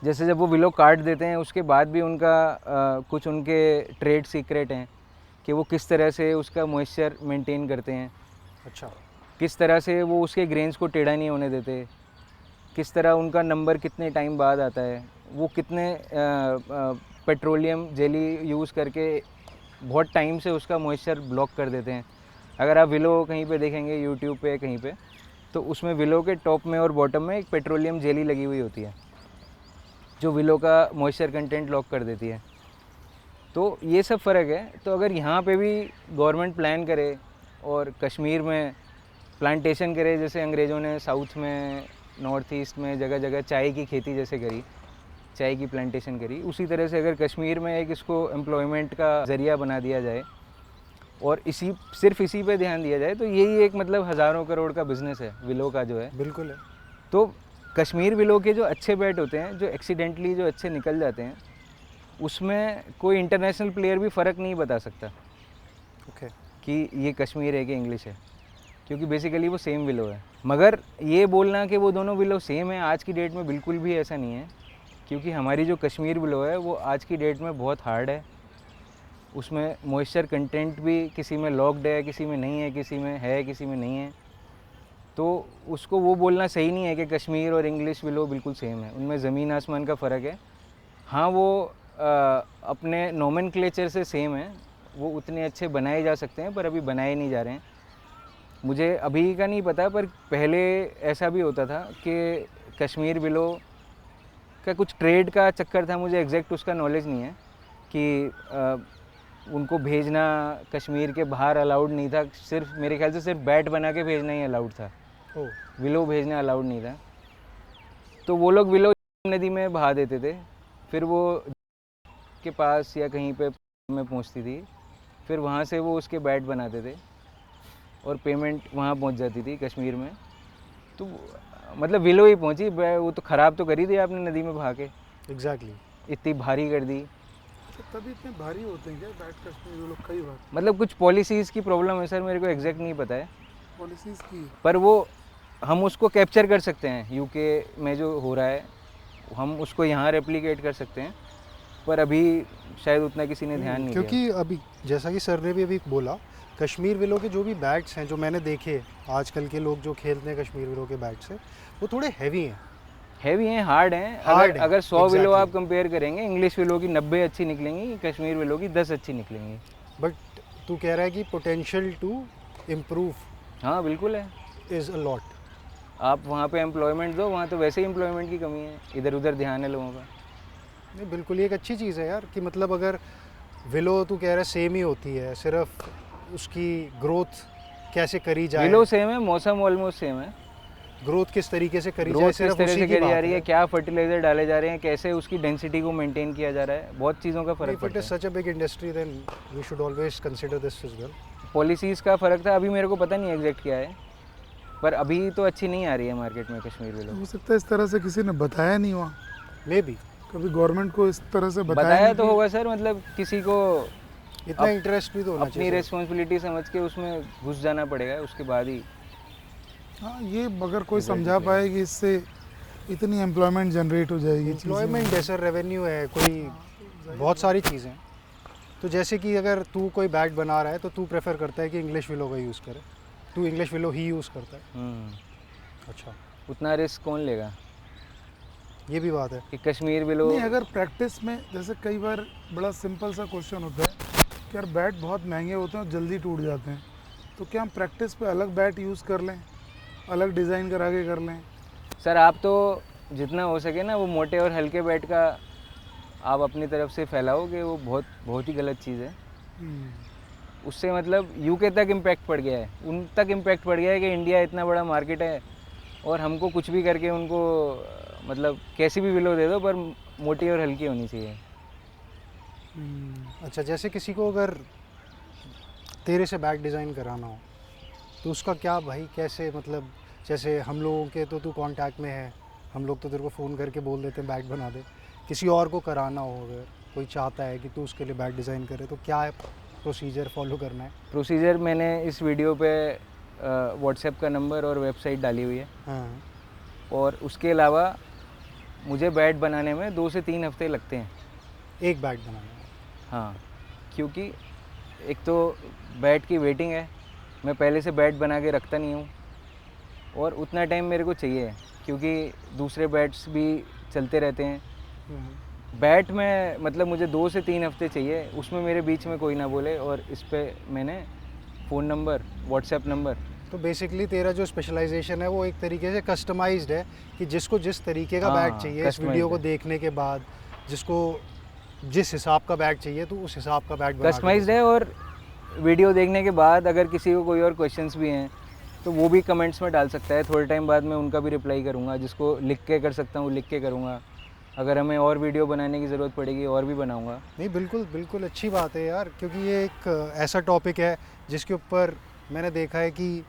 जैसे जब वो विलो काट देते हैं उसके बाद भी उनका कुछ उनके ट्रेड सीक्रेट हैं कि वो किस तरह से उसका मॉइस्चर मेंटेन करते हैं, अच्छा। किस तरह से वो उसके ग्रेन्स को टेढ़ा नहीं होने देते, किस तरह उनका नंबर कितने टाइम बाद आता है, वो कितने पेट्रोलियम जेली यूज़ करके बहुत टाइम से उसका मॉइस्चर ब्लॉक कर देते हैं। अगर आप विलो कहीं पे देखेंगे यूट्यूब पे कहीं पे, तो उसमें विलो के टॉप में और बॉटम में एक पेट्रोलियम जेली लगी हुई होती है जो विलो का मॉइस्चर कंटेंट लॉक कर देती है। तो ये सब फ़र्क है। तो अगर यहाँ पे भी गवर्नमेंट प्लान करे और कश्मीर में प्लांटेशन करे, जैसे अंग्रेज़ों ने साउथ में, नॉर्थ ईस्ट में जगह जगह चाय की खेती जैसे करी, चाय की प्लांटेशन करी, उसी तरह से अगर कश्मीर में एक इसको एम्प्लॉयमेंट का ज़रिया बना दिया जाए और सिर्फ इसी पे ध्यान दिया जाए, तो यही एक मतलब हज़ारों करोड़ का बिज़नेस है विलो का जो है। बिल्कुल है। तो कश्मीर विलो के जो अच्छे बैट होते हैं, जो एक्सीडेंटली जो अच्छे निकल जाते हैं, उसमें कोई इंटरनेशनल प्लेयर भी फ़र्क नहीं बता सकता ओके। कि ये कश्मीर है कि इंग्लिश है, क्योंकि बेसिकली वो सेम विलो है। मगर ये बोलना कि वो दोनों विलो सेम है, आज की डेट में बिल्कुल भी ऐसा नहीं है, क्योंकि हमारी जो कश्मीर विलो है वो आज की डेट में बहुत हार्ड है। उसमें मॉइस्चर कंटेंट भी किसी में लॉक्ड है, किसी में नहीं है, किसी में है, किसी में नहीं है। तो उसको वो बोलना सही नहीं है कि कश्मीर और इंग्लिश विलो बिल्कुल सेम है, उनमें ज़मीन आसमान का फ़र्क है। हाँ वो अपने नोमेनक्लेचर से सेम है, वो उतने अच्छे बनाए जा सकते हैं पर अभी बनाए नहीं जा रहे हैं। मुझे अभी का नहीं पता पर पहले ऐसा भी होता था कि कश्मीर विलो का कुछ ट्रेड का चक्कर था, मुझे एग्जैक्ट उसका नॉलेज नहीं है कि उनको भेजना कश्मीर के बाहर अलाउड नहीं था, सिर्फ मेरे ख्याल से सिर्फ बैट बना के भेजना ही अलाउड था, ओ विलो भेजना अलाउड नहीं था। तो वो लोग विलो नदी में बहा देते थे, फिर वो के पास या कहीं पे में पहुंचती थी, फिर वहाँ से वो उसके बैट बनाते थे और पेमेंट वहाँ पहुँच जाती थी कश्मीर में। तो मतलब विलो ही पहुँची, वो तो ख़राब तो करी थी आपने नदी में बहा के, एग्जैक्टली। इतनी भारी कर दी। तो तभी इतने भारी होते हैं क्या बैट कश्मीर वो लोग? कई बार मतलब कुछ पॉलिसीज़ की प्रॉब्लम है सर, मेरे को एग्जैक्ट नहीं पता है, पॉलिसीज़ की। पर वो हम उसको कैप्चर कर सकते हैं यूके में जो हो रहा है, हम उसको यहाँ रेप्लिकेट कर सकते हैं, पर अभी शायद उतना किसी ने ध्यान नहीं दिया। क्योंकि अभी जैसा कि सर ने भी अभी बोला, कश्मीर विलो के जो भी बैट्स हैं जो मैंने देखे, आजकल के लोग जो खेलते हैं कश्मीर विलो के बैट से, वो थोड़े हैवी हैं। हैवी हैं, हार्ड हैं। Hard अगर हैं, अगर 100 विलो exactly. आप कंपेयर करेंगे, इंग्लिश विलो की 90 अच्छी निकलेंगी, कश्मीर विलो की 10 अच्छी निकलेंगी। बट तू कह रहा है कि पोटेंशियल टू इम्प्रूव हाँ बिल्कुल है, इज़ अ लॉट। आप वहाँ पे एम्प्लॉयमेंट दो, वहाँ तो वैसे ही एम्प्लॉयमेंट की कमी है, इधर उधर ध्यान है लोगों का। नहीं बिल्कुल, ये एक अच्छी चीज़ है यार कि मतलब अगर विलो तू कह रहा है सेम ही होती है, सिर्फ उसकी ग्रोथ कैसे करी जाए, विलो सेम है, मौसम ऑलमोस्ट सेम है, ग्रोथ किस तरीके से करी जाए, ग्रोथ किस सिर्फ तरह उसी से की करी बात जा रही है, है। क्या फर्टिलाइजर डाले जा रहे हैं, कैसे उसकी डेंसिटी को मेंटेन किया जा रहा है, बहुत चीज़ों का फ़र्क If it पड़ता is है। such a big industry, then we should always consider this as well. Policies का फ़र्क था, अभी मेरे को पता नहीं एग्जैक्ट क्या है, पर अभी तो अच्छी नहीं आ रही है मार्केट में कश्मीर विलो। हो सकता है इस तरह से किसी ने बताया नहीं वहाँ, Maybe कभी गवर्नमेंट को इस तरह से बताया बताया नहीं तो होगा सर, मतलब किसी को इतना इंटरेस्ट भी तो होना अपनी चाहिए। रिस्पॉन्सिबिलिटी समझ के उसमें घुस जाना पड़ेगा, उसके बाद ही। हाँ, ये अगर कोई समझा पाए कि इससे इतनी एम्प्लॉयमेंट जनरेट हो जाएगी, एम्प्लॉयमेंट है सर, रेवेन्यू है, कोई बहुत सारी चीज़ें हैं। तो जैसे कि अगर तू कोई बैट बना रहा है तो तू प्रेफर करता है कि इंग्लिश विलो का यूज़ करे, तू इंग्लिश विलो ही यूज़ करता है। अच्छा, उतना रिस्क कौन लेगा ये भी बात है। कि कश्मीर विलो। नहीं, अगर प्रैक्टिस में जैसे कई बार बड़ा सिंपल सा क्वेश्चन होता है कि यार बैट बहुत महंगे होते हैं और जल्दी टूट जाते हैं, तो क्या हम प्रैक्टिस पे अलग बैट यूज़ कर लें, अलग डिज़ाइन करा के कर लें? सर आप तो जितना हो सके ना वो मोटे और हल्के बैट का आप अपनी तरफ से फैलाओगे, वो बहुत बहुत ही गलत चीज़ है। उससे मतलब यूके तक इम्पैक्ट पड़ गया है, उन तक इम्पैक्ट पड़ गया है कि इंडिया इतना बड़ा मार्केट है और हमको कुछ भी करके उनको मतलब कैसी भी विलो दे दो पर मोटी और हल्की होनी चाहिए। अच्छा, जैसे किसी को अगर तेरे से बैट डिज़ाइन कराना हो तो उसका क्या भाई, कैसे, मतलब जैसे हम लोगों के तो तू कांटेक्ट में है, हम लोग तो तेरे को फ़ोन करके बोल देते हैं बैट बना दे। किसी और को कराना हो, अगर कोई चाहता है कि तू उसके लिए बैट डिज़ाइन करे, तो क्या प्रोसीजर फॉलो करना है? प्रोसीजर मैंने इस वीडियो पे व्हाट्सएप का नंबर और वेबसाइट डाली हुई है, हाँ, और उसके अलावा मुझे बैट बनाने में 2 से 3 हफ्ते लगते हैं। एक बैट बनाना है। हाँ, क्योंकि एक तो बैट की वेटिंग है, मैं पहले से बैट बना के रखता नहीं हूँ, और उतना टाइम मेरे को चाहिए क्योंकि दूसरे बैट्स भी चलते रहते हैं। बैट में मतलब मुझे 2 से 3 हफ्ते चाहिए, उसमें मेरे बीच में कोई ना बोले, और इस पे मैंने फ़ोन नंबर, व्हाट्सएप नंबर। तो बेसिकली तेरा जो स्पेशलाइजेशन है वो एक तरीके से कस्टमाइज्ड है कि जिसको जिस तरीके का बैट हाँ, चाहिए, इस वीडियो को customized है। देखने के बाद जिसको जिस हिसाब का बैट चाहिए तो उस हिसाब का बैट बना के कस्टमाइज्ड दे। है, और वीडियो देखने के बाद अगर किसी को कोई और क्वेश्चंस भी हैं तो वो भी कमेंट्स में डाल सकता है, थोड़े टाइम बाद मैं उनका भी रिप्लाई करूँगा। जिसको लिख के कर सकता हूँ लिख के करूँगा, अगर हमें और वीडियो बनाने की ज़रूरत पड़ेगी और भी बनाऊँगा। नहीं, बिल्कुल बिल्कुल अच्छी बात है यार, क्योंकि ये एक ऐसा टॉपिक है जिसके ऊपर मैंने देखा है कि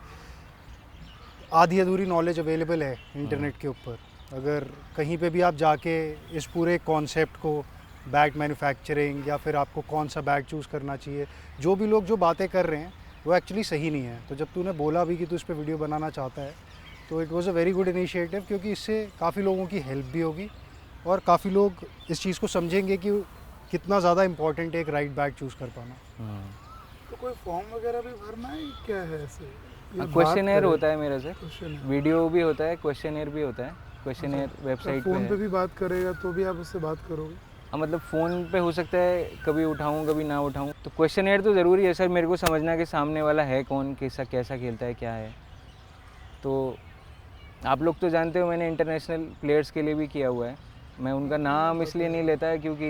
आधी अधूरी नॉलेज अवेलेबल है इंटरनेट के ऊपर। अगर कहीं पे भी आप जाके इस पूरे कॉन्सेप्ट को, बैट मैन्युफैक्चरिंग या फिर आपको कौन सा बैट चूज़ करना चाहिए, जो भी लोग जो बातें कर रहे हैं वो एक्चुअली सही नहीं है। तो जब तूने बोला भी कि तू इस पर वीडियो बनाना चाहता है तो it was a very good initiative, क्योंकि इससे काफ़ी लोगों की हेल्प भी होगी और काफ़ी लोग इस चीज़ को समझेंगे कि कितना ज़्यादा इम्पोर्टेंट है एक राइट बैट चूज़ कर पाना। तो कोई फॉर्म वगैरह भी भरना है, क्या है ऐसे? क्वेश्चनेयर होता है मेरे से, क्वेश्चन वीडियो भी होता है, क्वेश्चनेयर भी होता है। क्वेश्चनेयर वेबसाइट पे फ़ोन पे है। भी बात करेगा तो भी आप उससे बात करोगे? अब मतलब फ़ोन पे हो सकता है कभी उठाऊँ कभी ना उठाऊँ, तो क्वेश्चनेयर तो ज़रूरी है सर, मेरे को समझना कि सामने वाला है कौन, कैसा कैसा खेलता है, क्या है। तो आप लोग तो जानते हो मैंने इंटरनेशनल प्लेयर्स के लिए भी किया हुआ है। मैं उनका नाम इसलिए नहीं लेता है क्योंकि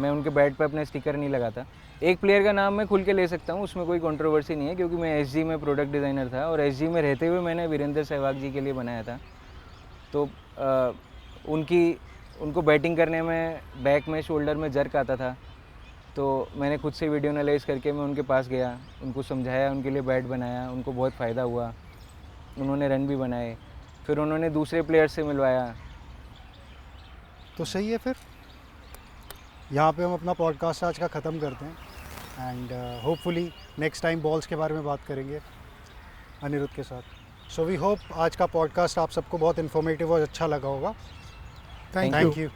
मैं उनके बैट पे अपना स्टिकर नहीं लगाता। एक प्लेयर का नाम मैं खुल के ले सकता हूँ, उसमें कोई कंट्रोवर्सी नहीं है, क्योंकि मैं एसजी में प्रोडक्ट डिज़ाइनर था और एसजी में रहते हुए मैंने वीरेंद्र सहवाग जी के लिए बनाया था। तो उनको बैटिंग करने में बैक में शोल्डर में जर्क आता था, तो मैंने खुद से वीडियो एनालाइज करके मैं उनके पास गया, उनको समझाया, उनके लिए बैट बनाया, उनको बहुत फ़ायदा हुआ, उन्होंने रन भी बनाए, फिर उन्होंने दूसरे प्लेयर से मिलवाया। तो सही है, फिर यहाँ पे हम अपना पॉडकास्ट आज का ख़त्म करते हैं and hopefully next time balls के बारे में बात करेंगे अनिरुद्ध के साथ। सो वी होप आज का पॉडकास्ट आप सबको बहुत इन्फॉर्मेटिव और अच्छा लगा होगा। Thank thank you. यू।